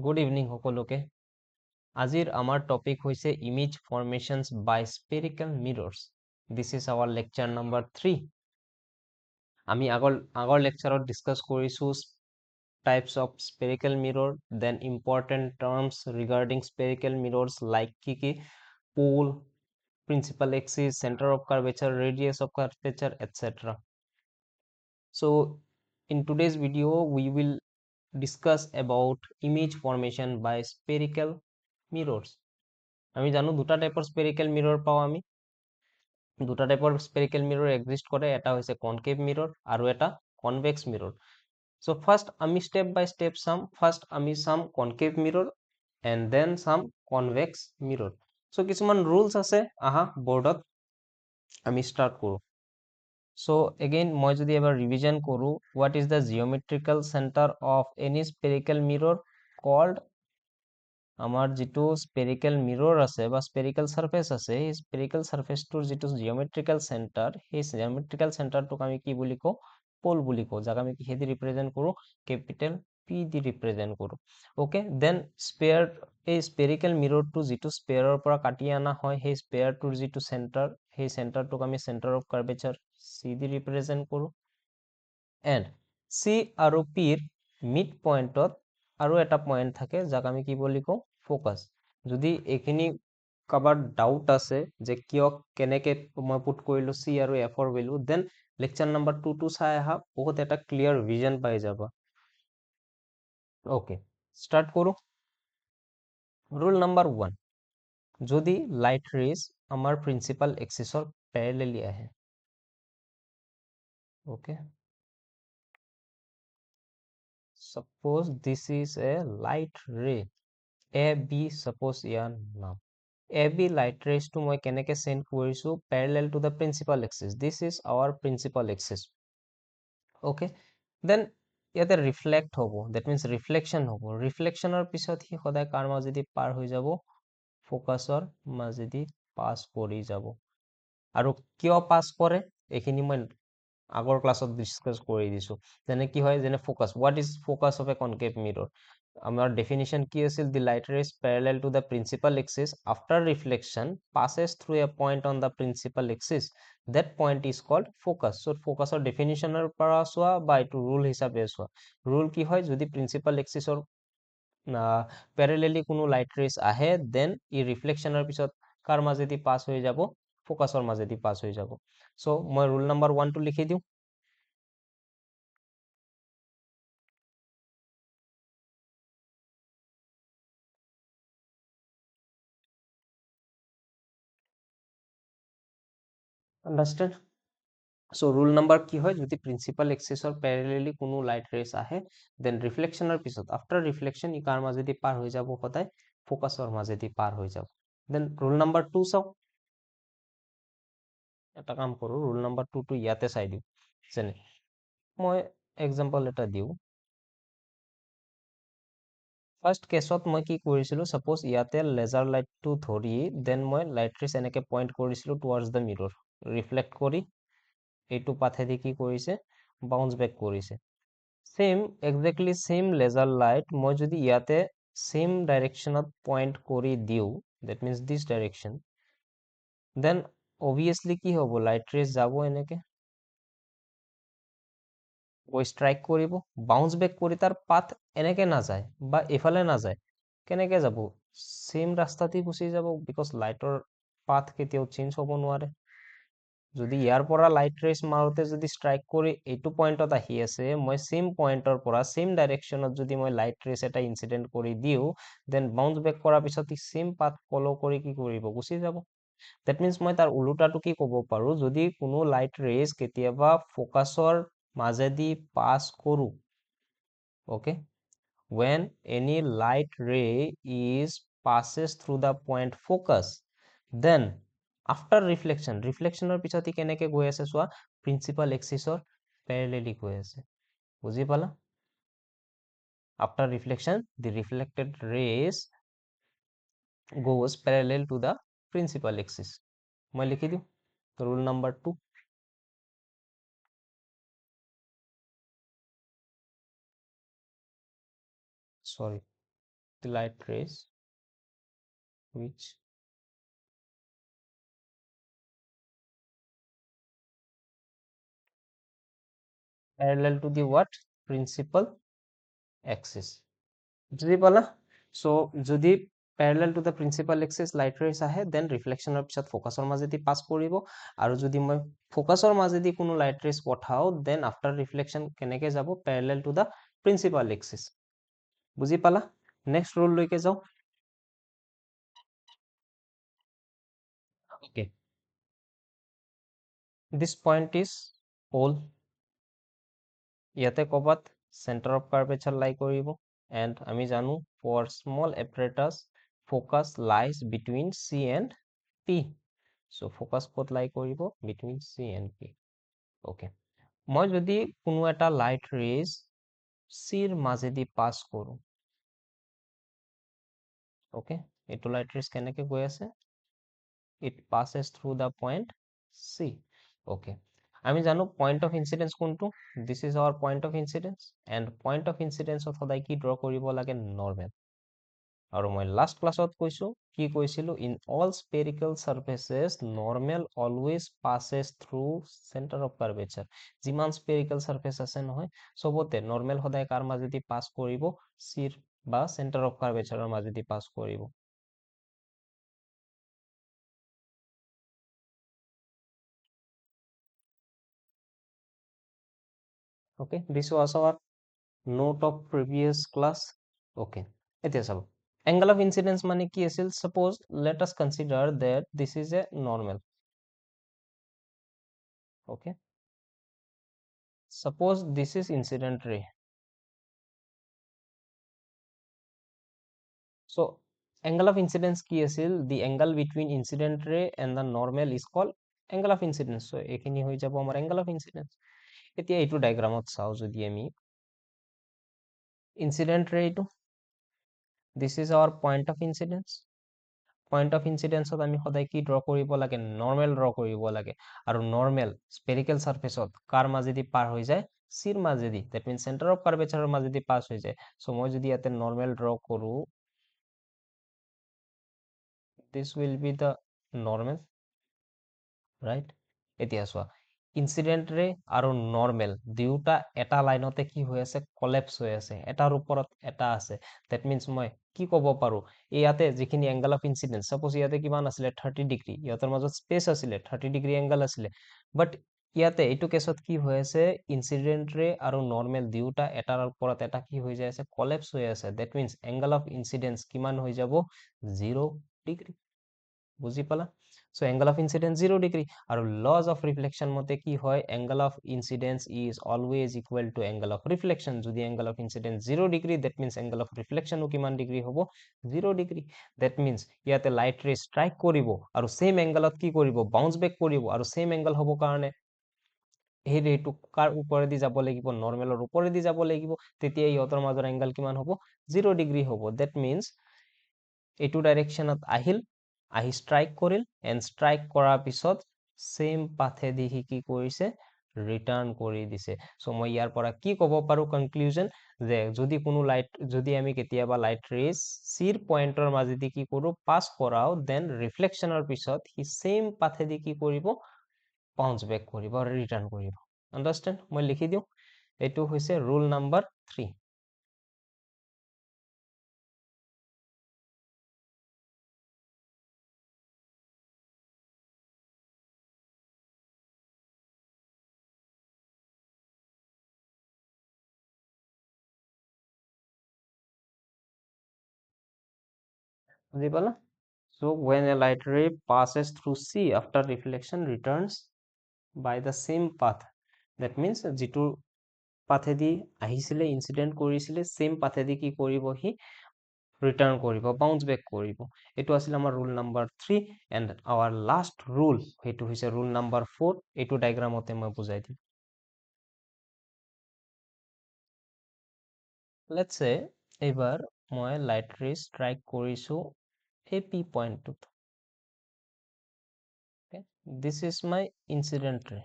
Good evening সকলোকে। আজিৰ আমাৰ টপিক হৈছে image formations by spherical mirrors. This is our lecture number 3। আমি আগৰ লেকচাৰত ডিছকাছ কৰিছোঁ types of spherical mirror, then important terms regarding spherical mirrors like কি pole, principal axis, centre of curvature, radius of curvature, etc. So in today's video we will discuss about image formation by spherical mirrors. আমি জানো দুটা টাইপৰ spherical মিৰৰ পাওঁ আমি। দুটা টাইপৰ spherical মিৰৰ exist কৰে, এটা হৈছে কনকেভ মিৰৰ আৰু এটা কনভেক্স মিৰৰ। সো ফাৰ্ষ্ট আমি স্টেপ বাই স্টেপ চাম। ফাৰ্ষ্ট আমি চাম কনকেভ মিৰৰ এণ্ড দেন চাম কনভেক্স মিৰৰ। সো কিছুমান ৰুলছ আছে, আহা বৰ্ডত আমি ষ্টাৰ্ট কৰোঁ। So again মই যদি এবাৰ ৰিভিজন কৰোঁ, what is the geometrical center of any spherical mirror called? আমাৰ যিটো spherical mirror আছে বা spherical surface আছে, সেই spherical surface টোৰ যিটো geometrical center, সেই geometrical center টোক আমি কি বুলি কওঁ? পল বুলি কওঁ, যাক আমি কিহেদি ৰিপ্ৰেজেন্ট কৰোঁ? কেপিটেল P দি ৰিপ্ৰেজেন্ট কৰোঁ। ওকে, দেন এই স্পেৰিকেল মিৰৰটো যিটো স্পেয়াৰৰ পৰা কাটি অনা হয়, সেই স্পেয়াৰটোৰ যিটো চেণ্টাৰ, সেই চেণ্টাৰটোক আমি centre of curvature C the represent কৰোঁ। এণ্ড C আৰু Pৰ মিড পইণ্টত আৰু এটা পইণ্ট থাকে, যাক আমি কি বুলি কওঁ? ফ'কাছ। যদি এইখিনি কাৰোবাৰ ডাউট আছে যে কিয় কেনেকে মই পুট কৰিলোঁ C আৰু Fৰ ভেলু, দেন লেকচাৰ নম্বৰ 2টো চাই আহা, বহুত এটা ক্লিয়াৰ ভিজন পাই যাবা। ওকে, ষ্টাৰ্ট কৰোঁ। ৰুল নম্বৰ 1, যদি লাইট ৰেজ আমাৰ প্ৰিন্সিপাল এক্সিছৰ প্যাৰেলেলি আহে, okay, suppose this is a light ray AB, suppose ইয়াৰ নাম AB light rays টো মই কেনেকে সেন্ড কৰিছো? parallel to the principal axis. This is our principal axis. Okay, then ইয়াতে ৰিফ্লেক্ট হ'ব, that means ৰিফ্লেকশ্যন হ'ব। ৰিফ্লেকশ্যনৰ পিছত সি সদায় কাৰ মাজেদি পাৰ হৈ যাব? ফ'কাছৰ মাজেদি পাছ কৰি যাব। আৰু কিয় পাছ কৰে এইখিনি মই আগৰ ক্লাছত ডিছকাছ কৰি দিছো। যেনে কি হয়, যেনে focus, what is focus of a concave mirror? আমাৰ ডেফিনিশ্যন কি আছিল? The light rays parallel to the principal axis after reflection passes through a point on the principal axis. That point is called focus. So ফ'কাছৰ ডেফিনিশ্যনৰ পৰা চোৱা বা এইটো rule হিচাপে চোৱা। Rule কি হয়? যদি প্ৰিন্সিপাল এক্সিছৰ পেৰেলেলি কোনো লাইট ৰেজ আহে, দেন ই ৰিফ্লেকশ্যনৰ পিছত কাৰ মাজেদি পাছ হৈ যাব? ফ'কাছৰ মাজেদি পাছ হৈ যাব। চ' মই ৰুল নম্বৰ 1টো লিখি দিওঁ। আন্ডাৰষ্টেণ্ড? চ' ৰুল নম্বৰ কি হয়? যদি প্ৰিন্সিপাল এক্সিছৰ পেৰেলেলি কোনো লাইট ৰেজ আহে, দেন ৰিফ্লেকশ্যনৰ পিছত আফটাৰ ৰিফ্লেকশ্যন ই কাৰ মাজেদি পাৰ হৈ যাব? সদায় ফ'কাছৰ মাজেদি পাৰ হৈ যাব। দেন ৰুল নম্বৰ 2 চাওঁ। এটা কাম কৰোঁ, ৰুল নম্বৰ 2টো ইয়াতে চাই দিওঁ। যেনে মই এক্সাম্পল এটা দিওঁ। ফাৰ্ষ্ট কেছত মই কি কৰিছিলোঁ? ছাপ'জ ইয়াতে লেজাৰ লাইটটো ধৰি দেন মই লাইট ৰেজ এনেকে পইণ্ট কৰিছিলোঁ টুৱাৰ্ডছ দ্য মিৰৰ। ৰিফ্লেক্ট কৰি এইটো পাথেদি কি কৰিছে? বাউন্স বেক কৰিছে। Same exactly same laser light মই যদি ইয়াতে সেম ডাইৰেকশ্যনত পইণ্ট কৰি দিওঁ, that means this direction, then obviously কি হ'ব? লাইট ৰেজ যাব এনেকে, ষ্ট্ৰাইক কৰিব, বাউন্স বেক কৰি তাৰ পাথ এনেকে নাযায় বা এইফালে নাযায়। কেনেকে যাব? সেম ৰাস্তাতে গুচি যাব, বিকজ লাইটৰ পাথ কেতিয়াও চেঞ্জ হ'ব নোৱাৰে। যদি ইয়াৰ পৰা লাইট ৰেজ মাৰোতে যদি ষ্ট্ৰাইক কৰি এইটো পইণ্টত আহি আছে, মই সেম পইণ্টৰ পৰা সেম ডাইৰেকশ্যনত যদি মই লাইট ৰেজ এটা ইনচিডেণ্ট কৰি দিওঁ, দেন বাউন্স বেক কৰাৰ পিছত সেম পাথ ফ'ল' কৰি কি কৰিব? গুচি যাব। দেট মিনছ মই তাৰ ওলোটাটো কি ক'ব পাৰোঁ? যদি কোনো লাইট ৰেজ কেতিয়াবা ফ'কাছৰ মাজেদি পাছ কৰোঁ, okay, when any light ray is passes through the point focus, then after reflection, ৰিফ্লেকশ্যনৰ পিছত ই কেনেকে গৈ আছে চোৱা? প্ৰিন্সিপাল এক্সিছৰ পেৰেলেলি গৈ আছে। বুজি পালা? after reflection, the reflected rays goes parallel to the principal axis. মই লিখি দিওঁ roll number 2। sorry, the light rays which parallel to the what? Principal axis. বুজি পালা? So যদি parallel to the principal axis light rays আহে then reflectionৰ পিছত ফোকাছৰ মাজেদি pass কৰিব, আৰু যদি মই ফোকাছৰ মাজেদি কোনো light rays পঠাও then after reflection কেনেকে যাব? Parallel to the principal axis. বুজি পালা? নেক্সট ৰুল লৈকে যাও। Okay, this point is pole. ইয়াতে ক'বাত center of curvature লাই কৰিব, and আমি জানো for small apparatus focus lies between C and P. So focus ক'ত লাই কৰিব? Between C and P. Okay, মই যদি কোনো এটা light rays C ৰ মাজেদি পাছ কৰো, okay, এইটো light rays কেনেকে গৈ আছে? It passes through the point C. Okay, আমি জানো point of incidence কোনটো? This is our point of incidence, and point of incidence সদায় কি draw কৰিব লাগে? Normal. আৰু মই last ক্লাছত কৈছো, কি কৈছিলো? In all spherical surfaces normal always passes through center of curvature. যিমান spherical surface আছে নহয়, সবতে normal সদায় কাৰ মাজেদি পাছ কৰিব? C বা center of curvature ৰ মাজেদি পাছ কৰিব। Okay, this was our note of previous class. Okay, এতিয়া চাব, angle of incidence মানে কি আছিল? Suppose let us consider that this is a normal. Okay, suppose this is incident ray. So angle of incidence কি আছিল? The angle between incident ray and the normal is called angle of incidence. So এইখিনি হৈ যাব আমাৰ angle of incidence. এতিয়া এইটো ডায়াগ্ৰামত চাও, যদি আমি incident ray টো, this is our point of incidence. Point of ইনচিডেন্সত আমি সদায় কি ড্ৰ কৰিব লাগে? নৰ্মেল ড্ৰ কৰিব লাগে। আৰু নৰ্মেল স্পেৰিকেল চাৰ্ফেচত কাৰ মাজেদি পাৰ হৈ যায়? চিৰ মাজেদি। ডেট মিনছ চেণ্টাৰ অফ কাৰ্ভেচাৰৰ মাজেদি পাছ হৈ যায়। চ' মই যদি ইয়াতে নৰ্মেল ড্ৰ কৰো, দিছ will B the normal, right? এতিয়া চোৱা, ইনচিডেন্ট ৰে আৰু নৰ্মেল দুয়োটা এটা লাইনতে কি হৈ আছে? কলেপছ হৈ আছে, এটাৰ ওপৰত এটা আছে। ডেট মিনছ মই কি ক'ব পাৰো? ইয়াতে যিখিনি এংগল অফ ইনচিডেন্স, সাপোজ ইয়াতে কিমান আছিলে? 30 ডিগ্ৰী, ইহঁতৰ মাজত স্পেচ আছিলে, 30 ডিগ্ৰী এংগল আছিলে। বাট ইয়াতে এইটো কেছত কি হৈ আছে? ইনচিডেন্ট ৰে আৰু নৰ্মেল দুয়োটা এটাৰ ওপৰত এটা কি হৈ যায় আছে? কলেপছ হৈ আছে। That means angle of incidence কিমান হৈ যাব? 0 ডিগ্ৰী। বুজি পালা? So angle of incidence 0 degree, আৰু লজ অফ ৰিফ্লেকশন মতে কি হয়? Angle of incidence is always equal to angle of reflection. যদি angle of incidence 0 degree, that means angle of ৰিফ্লেকশনো কিমান ডিগ্ৰী হ'ব? 0 ডিগ্ৰী। দ্যাট মিনছ ইয়াতে লাইট ৰে ষ্ট্ৰাইক কৰিব আৰু সেম এংগলত কি কৰিব? বাউন্স বেক কৰিব, আৰু সেম এংগল হ'ব কাৰণে এই ৰেটো কাৰ ওপৰেদি যাব লাগিব? নৰ্মেলৰ ওপৰেদি যাব লাগিব। তেতিয়া ইহঁতৰ মাজৰ এংগল কিমান হ'ব? 0 ডিগ্ৰী হ'ব। দ্যাট মিনছ এইটো ডাইৰেকশ্যনত আহিল, আহি ষ্ট্ৰাইক কৰিল, এণ্ড ষ্ট্ৰাইক কৰাৰ পিছত সেম পাথেদি সি কি কৰিছে? ৰিটাৰ্ণ কৰি দিছে। চ' মই ইয়াৰ পৰা কি ক'ব পাৰো কনক্লুজন? যে যদি কোনো লাইট, যদি আমি কেতিয়াবা লাইট ৰেজ চিৰ পইণ্টৰ মাজেদি কি কৰো? পাছ কৰাও, দেন ৰিফ্লেকশ্যনৰ পিছত সি সেম পাথেদি কি কৰিব? বাউন্স বেক কৰিব আৰু ৰিটাৰ্ণ কৰিব। আণ্ডাৰষ্টেণ্ড? মই লিখি দিওঁ, এইটো হৈছে ৰুল নাম্বাৰ 3। বুজি পালা? So when a light ray passes through C after reflection returns by the same path, that means যিটো পাথেদি আহিছিলে, ইনচিডেন্ট কৰিছিলে, সেম পাথেদি কি কৰিব? সি ৰিটাৰ্ণ কৰিব, বাউন্স বেক কৰিব। এইটো আছিল আমাৰ rule number 3, and our last rule, সেইটো হৈছে ৰুল নাম্বাৰ 4। এইটো ডায়গ্ৰামতে মই বুজাই দিম। লেটছ সে এইবাৰ মই লাইট ৰে ষ্ট্ৰাইক কৰিছো এই পি পইণ্টটোত। This is my incident ray.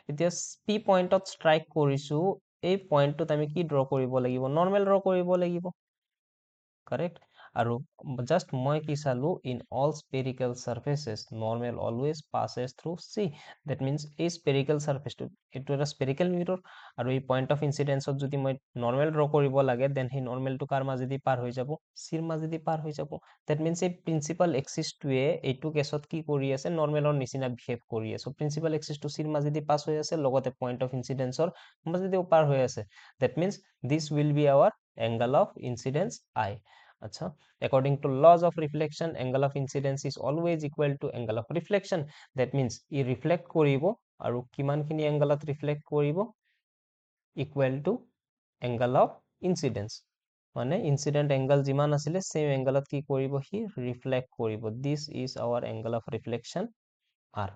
এতিয়া পি পইণ্টত ষ্ট্ৰাইক কৰিছো, এই পইণ্টটোত আমি কি ড্ৰ কৰিব লাগিব? নৰ্মেল ড্ৰ কৰিব লাগিব। correct? আৰু just মই কি চালো, in all spherical surfaces normal always passes through C. That means এই spherical surface টো এইটো এটা spherical mirror আৰু এই point of incidence ত যদি মই normal draw কৰিব লাগে, then সেই normal টো কাৰ মাজেদি পাৰ হৈ যাব, C ৰ মাজেদি পাৰ হৈ যাব। That means এই principal axis টোৱে এইটো কেছত কি কৰি আছে, নৰ্মেলৰ নিচিনা behave কৰি আছে। So principal axis টো C ৰ মাজেদি পাছ হৈ আছে, লগতে point of incidence ৰ মাজেদিও পাৰ হৈ আছে। That means this will be our angle of incidence I. আচ্ছা, according to laws of reflection, angle of incidence is always equal to angle of reflection. That means E reflect কৰিব আৰু কিমানখিনি এংগলত reflect কৰিব, equal to angle of incidence. মানে incident angle যিমান আছিলে same angle কি কৰিব, সি reflect কৰিব। This is our angle of reflection R.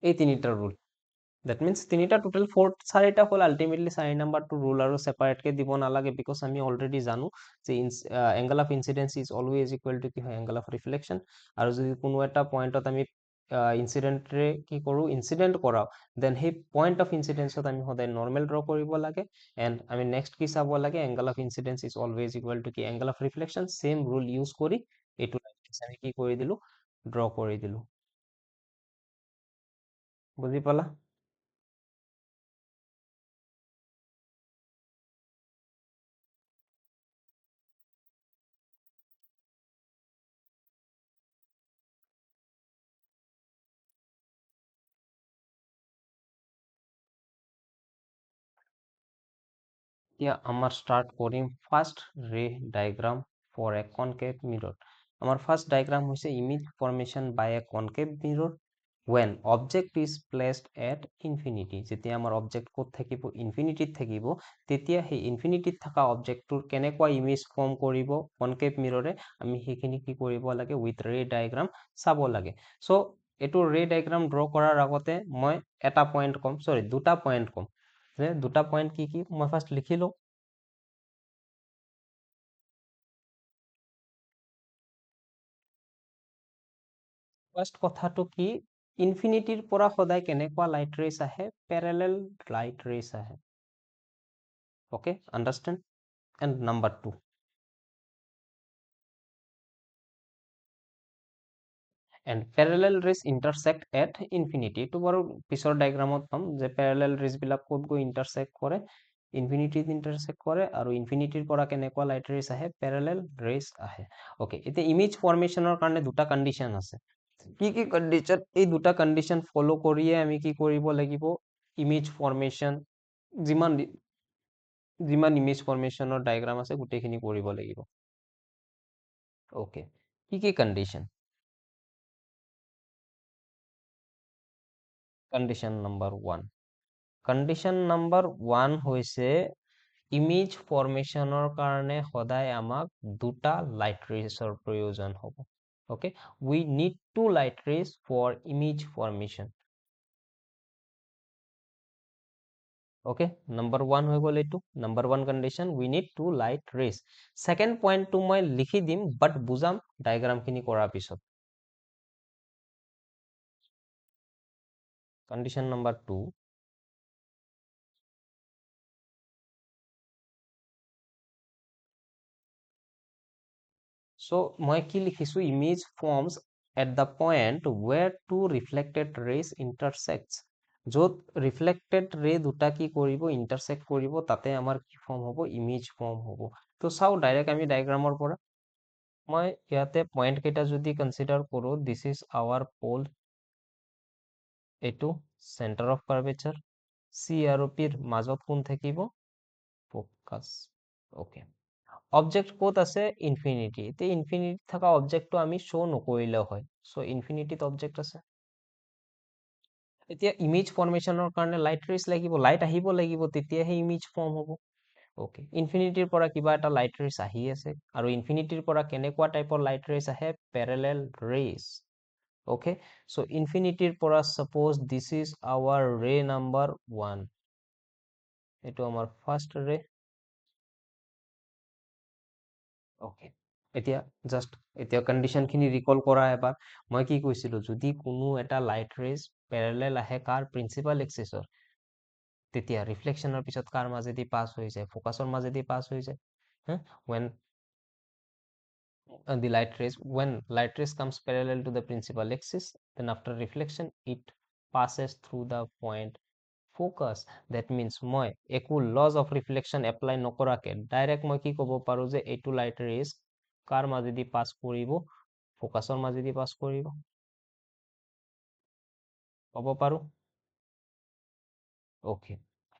এই তিনিটা rule. That means তিনিটা total 4 হ'ল, ultimately 4 নাম্বাৰটো rule আৰু separate কে দিব নালাগে, because আমি already জানো যে angle of incidence is always equal to কি হয়, angle of reflection। আৰু যদি কোনো এটা পইণ্টত আমি ইনচিডেণ্টৰে কি কৰোঁ, ইনচিডেণ্ট কৰাও, দেন সেই পইণ্ট অফ ইনচিডেন্সত আমি সদায় নৰ্মেল ড্ৰ কৰিব লাগে। এণ্ড আমি নেক্সট কি চাব লাগে, angle of incidence is always equal to কি, angle of reflection. Same rule use কৰি এইটো আমি কি কৰি দিলো, ড্ৰ কৰি দিলো। বুজি পালা? এতিয়া আমাৰ ষ্টাৰ্ট কৰিম first ray diagram for a concave mirror. আমাৰ ফাৰ্ষ্ট ডায়াগ্ৰাম হৈছে image formation by a concave mirror when object is placed at infinity। যেতিয়া আমাৰ অবজেক্ট ক'ত থাকিব, ইনফিনিটিত থাকিব, তেতিয়া সেই ইনফিনিটিত থকা অবজেক্টটোৰ কেনেকুৱা ইমেজ ফৰ্ম কৰিব কনকেভ মিৰৰে, আমি সেইখিনি কি কৰিব লাগে, উইথ ৰে ডায়াগ্ৰাম চাব লাগে। চ' এইটো ৰে ডায়াগ্ৰাম ড্ৰ কৰাৰ আগতে মই এটা পইণ্ট ক'ম, চৰি দুটা পইণ্ট ক'ম। যে দুটা পইণ্ট কি কি মই ফাৰ্ষ্ট লিখি লওঁ। ফাৰ্ষ্ট কথাটো কি, ইনফিনিটিৰ পৰা সদায় কেনেকুৱা লাইট ৰেজ আহে, পেৰেলেল লাইট ৰেজ আহে। Okay, understand? And number two, and parallel rays intersect at infinity। এইটো বাৰু পিছৰ ডায়াগ্ৰামত পাম যে parallel rays বিলাক ক'ত গৈ intersect কৰে, ইনফিনিটিত intersect কৰে, আৰু ইনফিনিটিৰ পৰা কেনেকুৱা লাইট ৰেজ আহে, parallel rays আহে। অ'কে, এতিয়া ইমেজ ফৰ্মেশ্যনৰ কাৰণে দুটা কণ্ডিশ্যন আছে। কি কি কণ্ডিশ্যন, এই দুটা কণ্ডিশ্যন ফ'ল' কৰিয়ে আমি কি কৰিব লাগিব, ইমেজ ফৰ্মেশ্যন যিমান যিমান ইমেজ ফৰ্মেশ্যনৰ ডায়াগ্ৰাম আছে গোটেইখিনি কৰিব লাগিব। অ'কে, কি কি condition? Condition number one, condition number one হৈছে ইমেজ ফৰ্মেশ্যনৰ কাৰণে সদায় আমাক দুটা লাইট ৰেজৰ প্ৰয়োজন হ'ব। Okay, we need two light rays for image formation. Okay, number one হৈ গ'ল এইটো, number one condition, we need two light rays. Second পইণ্টটো মই লিখি দিম, বাট বুজাম ডায়েগ্ৰামখিনি কৰাৰ পিছত। কণ্ডিশ্যন নম্বৰ টু, so মই কি লিখিছো, image forms at the point where two reflected rays intersects। য'ত ৰিফ্লেক্টেড ৰে দুটা কি কৰিব, ইণ্টাৰচেক্ট কৰিব, তাতে আমাৰ কি ফৰ্ম হ'ব, ইমেজ ফৰ্ম হ'ব। তো চাওঁ ডাইৰেক্ট আমি ডায়েগ্ৰামৰ পৰা, মই ইয়াতে পইণ্ট কেইটা যদি কনচিডাৰ কৰোঁ, দিছ ইজ আৱাৰ পল, এইটো চেণ্টাৰ অফ কাৰ্ভেচাৰ, চি আৰু পিৰ মাজত কোন থাকিব, ফ'কাছ। অ'কে, অবজেক্ট ক'ত আছে, ইনফিনিটি। এতিয়া ইনফিনিটি থকা অবজেক্টটো আমি শ্ব' নকৰিলেও হয়। চ' ইনফিনিটিত অবজেক্ট আছে। এতিয়া ইমেজ ফৰ্মেশ্যনৰ কাৰণে লাইট ৰেজ লাগিব, লাইট আহিব লাগিব, তেতিয়াহে ইমেজ ফৰ্ম হ'ব। অ'কে, ইনফিনিটিৰ পৰা কিবা এটা লাইট ৰেজ আহি আছে, আৰু ইনফিনিটিৰ পৰা কেনেকুৱা টাইপৰ লাইট ৰেজ আহে, পেৰেলেল ৰেজ। অ'কে, চ' ইনফিনিটিৰ পৰা ছাপ'জ দিছ ইজ আৱাৰ ৰে নাম্বাৰ ওৱান, এইটো আমাৰ ফাৰ্ষ্ট ৰে। অ'কে, এতিয়া জাষ্ট এতিয়া কণ্ডিশ্যনখিনি ৰিকল কৰা এবাৰ। মই কি কৈছিলো, যদি কোনো এটা লাইট ৰেজ পেৰেলেল আহে কাৰ, প্ৰিন্সিপাল এক্সিছৰ, তেতিয়া ৰিফ্লেকশ্যনৰ পিছত কাৰ মাজেদি পাছ হৈ যায়, ফ'কাছৰ মাজেদি পাছ হৈ যায়। When the light rays, when light rays comes parallel to the principal axis, then after reflection it passes through the point focus. That means মই একো laws of reflection apply নকৰাকে ডাইৰেক্ট মই কি ক'ব পাৰো যে এইটো light rays কাৰ মাজেদি পাছ কৰিব, ফোকাছৰ মাজেদি পাছ কৰিব, ক'ব পাৰো। ওকে,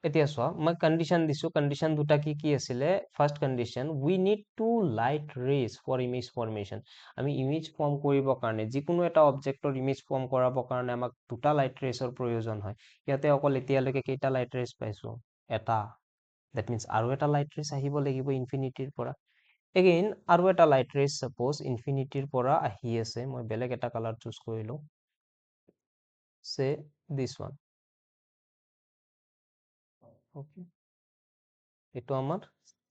এতিয়া চোৱা মই কন্ডিশন দিছো, কন্ডিশন দুটা কি কি আছিলে? First condition, we need two light rays for image formation. আমি ইমেজ ফৰ্ম কৰিবৰ কাৰণে, যিকোনো এটা অবজেক্টৰ ইমেজ ফৰ্ম কৰাবৰ কাৰণে আমাক দুটা লাইট ৰেজৰ প্ৰয়োজন হয়। ইয়াতে অকল এতিয়ালৈকে কেইটা লাইট ৰেজ পাইছো? এটা। দ্যাট মিন্স আৰু এটা লাইট ৰেজ আহিব লাগিব ইনফিনিটিৰ পৰা। এগেইন আৰু এটা লাইট ৰেজ সাপোজ ইনফিনিটিৰ পৰা আহি আছে, মই বেলেগ এটা কালাৰ চুজ কৰিলো, সে দিস ওয়ান। ওকে, এইটো আমাৰ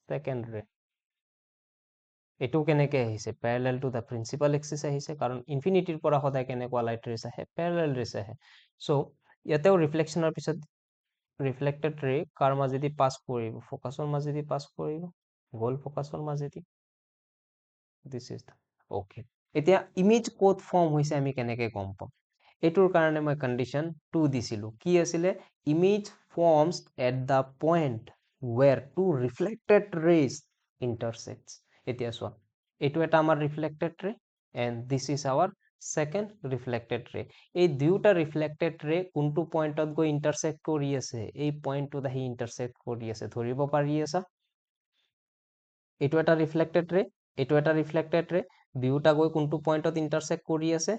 সেকেন্ড ৰে। এইটো কেনেকে আহিছে? Pyarelal two the principal axis আহিছে, কাৰণ ইনফিনিটিৰ পৰা সদায় কেনেকুৱা লাইট ৰেজ আহে? প্যাৰেলাল ৰেজ আহে। সো ইয়াতেও ৰিফ্লেকশনৰ পিছত ৰিফ্লেক্টেড ৰে কাৰ মাজেদি পাছ কৰিব? ফোকাছৰ মাজেদি পাছ কৰিব, গ'ল ফোকাছৰ মাজেদি। This is okay. এতিয়া ইমেজ ক'ত ফৰ্ম হৈছে আমি কেনেকে গম পাম? এইটোৰ কাৰণে মই কন্ডিশন 2 দিছিলো। কি আছিলে? Image forms at the point where two reflected rays intersects. এতিয়া চোৱা, এইটো এটা আমাৰ reflected ray and this is our second reflected ray. এই দুয়োটা ৰিফ্লেক্টেড ৰে কোনটো পইণ্টত গৈ ইণ্টাৰসেক্ট কৰি আছে? এই পইণ্টটোত আহি ইণ্টাৰসেক্ট কৰি আছে। ধৰিব পাৰি আছা? এইটো এটা ৰিফ্লেক্টেড ৰে, এইটো এটা ৰিফ্লেক্টেড ৰে, দুয়োটা গৈ কোনটো পইণ্টত ইণ্টাৰসেক্ট কৰি আছে?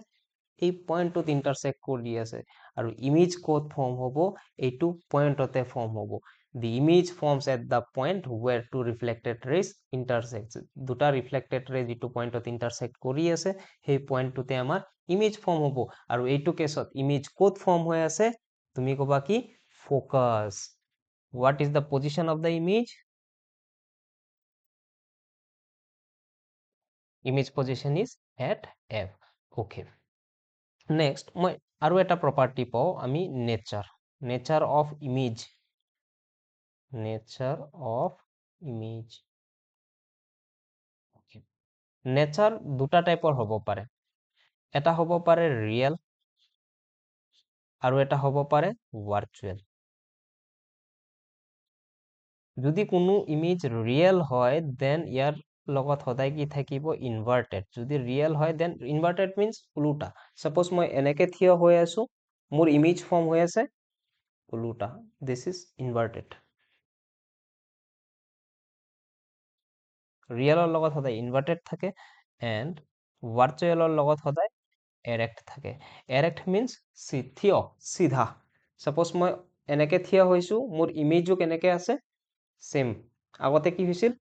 এই পইণ্টটোত ইণ্টাৰসেক্ট কৰি আছে। আৰু ইমেজ ক'ত ফৰ্ম হ'ব? এইটো পইণ্টতে ফৰ্ম হ'ব। The image forms at the point where two reflected rays intersect. দুটা ৰিফ্লেক্টেড ৰে যিটো পইণ্টত ইণ্টাৰসেক্ট কৰি আছে, সেই পইণ্টটোতে আমাৰ ইমেজ ফৰ্ম হ'ব। আৰু এইটো কেছত ইমেজ ক'ত ফৰ্ম হৈ আছে? তুমি ক'বা কি? Focus. What is the position of the image? Image position is at F. Okay. Next, মই আৰু এটা property পাওঁ আমি nature. Nature of image. Nature of image. Okay. Nature দুটা টাইপৰ হ'ব পাৰে। এটা হ'ব পাৰে real আৰু এটা হ'ব পাৰে virtual। যদি কোনো ইমেজ ৰিয়েল হয় দেন ইয়াৰ লগত সদায় কি থাকিব? ইনভাৰ্টেড। যদি ৰিয়েল হয় দেন ইনভাৰ্টেড মিন্স ওলোটা। সাপোজ মই এনেকে থিয় হৈ আছো, মোৰ ইমেজ ফৰ্ম হৈ আছে ওলোটা। This is inverted. ৰিয়েলৰ লগত সদায় ইনভাৰ্টেড থাকে এণ্ড ভাৰ্চুৱেলৰ লগত সদায় এৰেক্ট থাকে। এৰেক্ট মিন্স থিয়, চিধা। সাপোজ মই এনেকে থিয় হৈছো, মোৰ ইমেজো কেনেকে আছে? সেম। আগতে কি হৈছিল?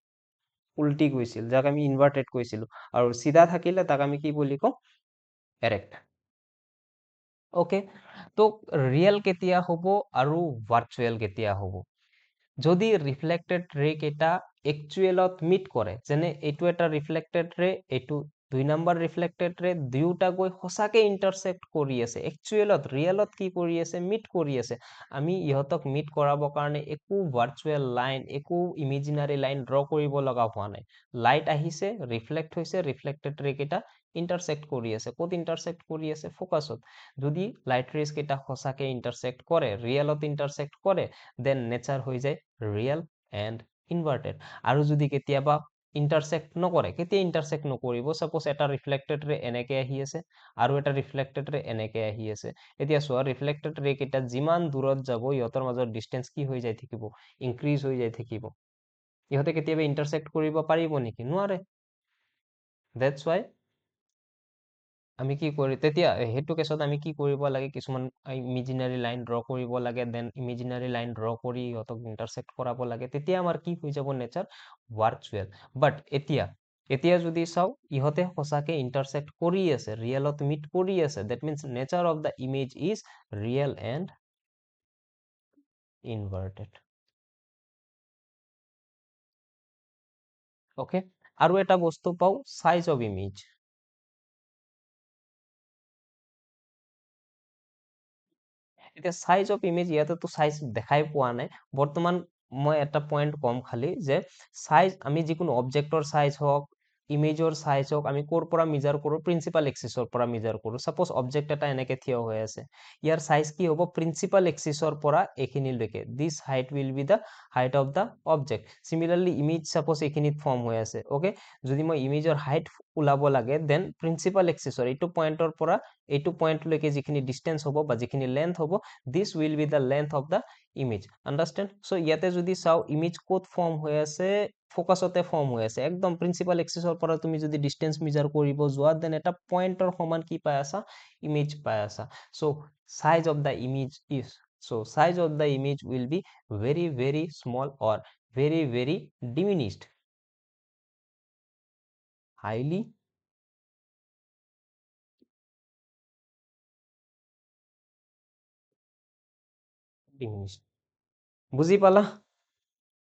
উল্টি গৈছিল, যাক আমি ইনভাৰ্টেড কৈছিলো। আৰু চিধা থাকিলে তাক আমি কি বুলি কওঁ? এৰেক্ট। ওকে, তো ৰিয়েল কেতিয়া হ'ব আৰু ভাৰ্চুৱেল কেতিয়া হ'ব? যদি ৰিফ্লেক্টেড ৰে কেইটা একচুৱেলত মিট কৰে, যেনে এইটো এটা ৰিফ্লেক্টেড ৰে, এইটো 2 নম্বৰ ৰিফ্লেক্টেড ৰে, দুয়োটা গৈ সঁচাকে ইণ্টাৰসেক্ট কৰি আছে, একচুৱেলত ৰিয়েলত কি কৰি আছে? মিট কৰি আছে। আমি ইহঁতক মিট কৰাবৰ কাৰণে একো ভাৰ্চুৱেল লাইন, একো ইমেজিনাৰী লাইন ড্ৰ কৰিব লগা হোৱা নাই। লাইট আহিছে, ৰিফ্লেক্ট হৈছে, ৰিফ্লেক্টেড ৰে কেইটা ইণ্টাৰসেক্ট কৰি আছে। ক'ত ইণ্টাৰসেক্ট কৰি আছে? ফোকাছত। যদি লাইট ৰেজ কেইটা সঁচাকে ইণ্টাৰসেক্ট কৰে, ৰিয়েলত ইণ্টাৰসেক্ট কৰে, দেন নেচাৰ হৈ যায় ৰিয়েল এণ্ড ইনভাৰ্টেড। আৰু যদি কেতিয়াবা ইণ্টাৰসেক্ট নকৰে, কেতিয়া ইণ্টাৰসেক্ট নকৰিব? সাপোজ এটা ৰিফ্লেক্টেড ৰে এনেকে আহি আছে আৰু এটা ৰিফ্লেক্টেড ৰে এনেকে আহি আছে। এতিয়া চোৱা, ৰিফ্লেক্টেড ৰে কেইটা যিমান দূৰত যাব ইহঁতৰ মাজৰ ডিষ্টেন্স কি হৈ যাই থাকিব? ইনক্ৰিজ হৈ যাই থাকিব। ইহঁতে কেতিয়াবা ইণ্টাৰসেক্ট কৰিব পাৰিব নেকি? নোৱাৰে। দ্যাটছ ৱাই আমি কি কৰি, তেতিয়া সেইটো কেছত আমি কি কৰিব লাগে? কিছুমান ইমেজিনাৰী লাইন ড্ৰ কৰিব লাগে, দেন ইমেজিনাৰী লাইন ড্ৰ কৰি ইহঁতক ইণ্টাৰসেক্ট কৰাব লাগে, তেতিয়া আমাৰ কি হৈ যাব? Nature virtual. বাট এতিয়া যদি চাওঁ, ইহঁতে সঁচাকে ইণ্টাৰসেক্ট কৰি আছে, ৰিয়েলত মিট কৰি আছে, that means nature of the image is real and inverted. Okay, আৰু এটা বস্তু পাওঁ, সাইজ অফ ইমেজ। এতিয়া সাইজ অফ ইমেজ, ইয়াতেতো সাইজ দেখাই পোৱা নাই বৰ্তমান। মই এটা পইণ্ট কম খালি, যে সাইজ আমি যিকোনো অবজেক্টৰ সাইজ হওক, ইমেজৰ সাইজক আমি ক'ৰ পৰা মেজাৰ কৰো, প্ৰিন্সিপাল এক্সিসৰ পৰা মেজাৰ কৰো। সাপোজ অবজেক্ট এটা এনেকে থিয় হৈ আছে, ইয়াৰ সাইজ কি হ'ব, প্ৰিন্সিপাল এক্সিসৰ পৰা এইখিনিলৈকে, this height will be the height of the object. Similarly image suppose এইখিনিত ফৰ্ম হৈ আছে, ওকে, যদি মই ইমেজৰ হাইট ওলাব লাগে, দেন প্ৰিন্সিপাল এক্সিসৰ এইটো পইণ্টৰ পৰা এইটো পইণ্টলৈকে যিখিনি ডিস্টেন্স হ'ব বা যিখিনি লেন্থ হ'ব, this will be the length of the image. Understand? So' ইয়াতে যদি চাও ইমেজ ক'ত ফৰ্ম হৈ আছে, ফোকাসতে ফৰ্ম হৈ আছে, একদম প্ৰিন্সিপাল এক্সিসৰ পৰা তুমি যদি ডিস্টেন্স মেজাৰ কৰিব যোৱা, দেন এটা পইণ্টৰ সমান কি পাই আছা, ইমেজ পাই আছা। So' size of the image is, so size of the image will be very very small or very very diminished, highly diminished। বুজি পালা?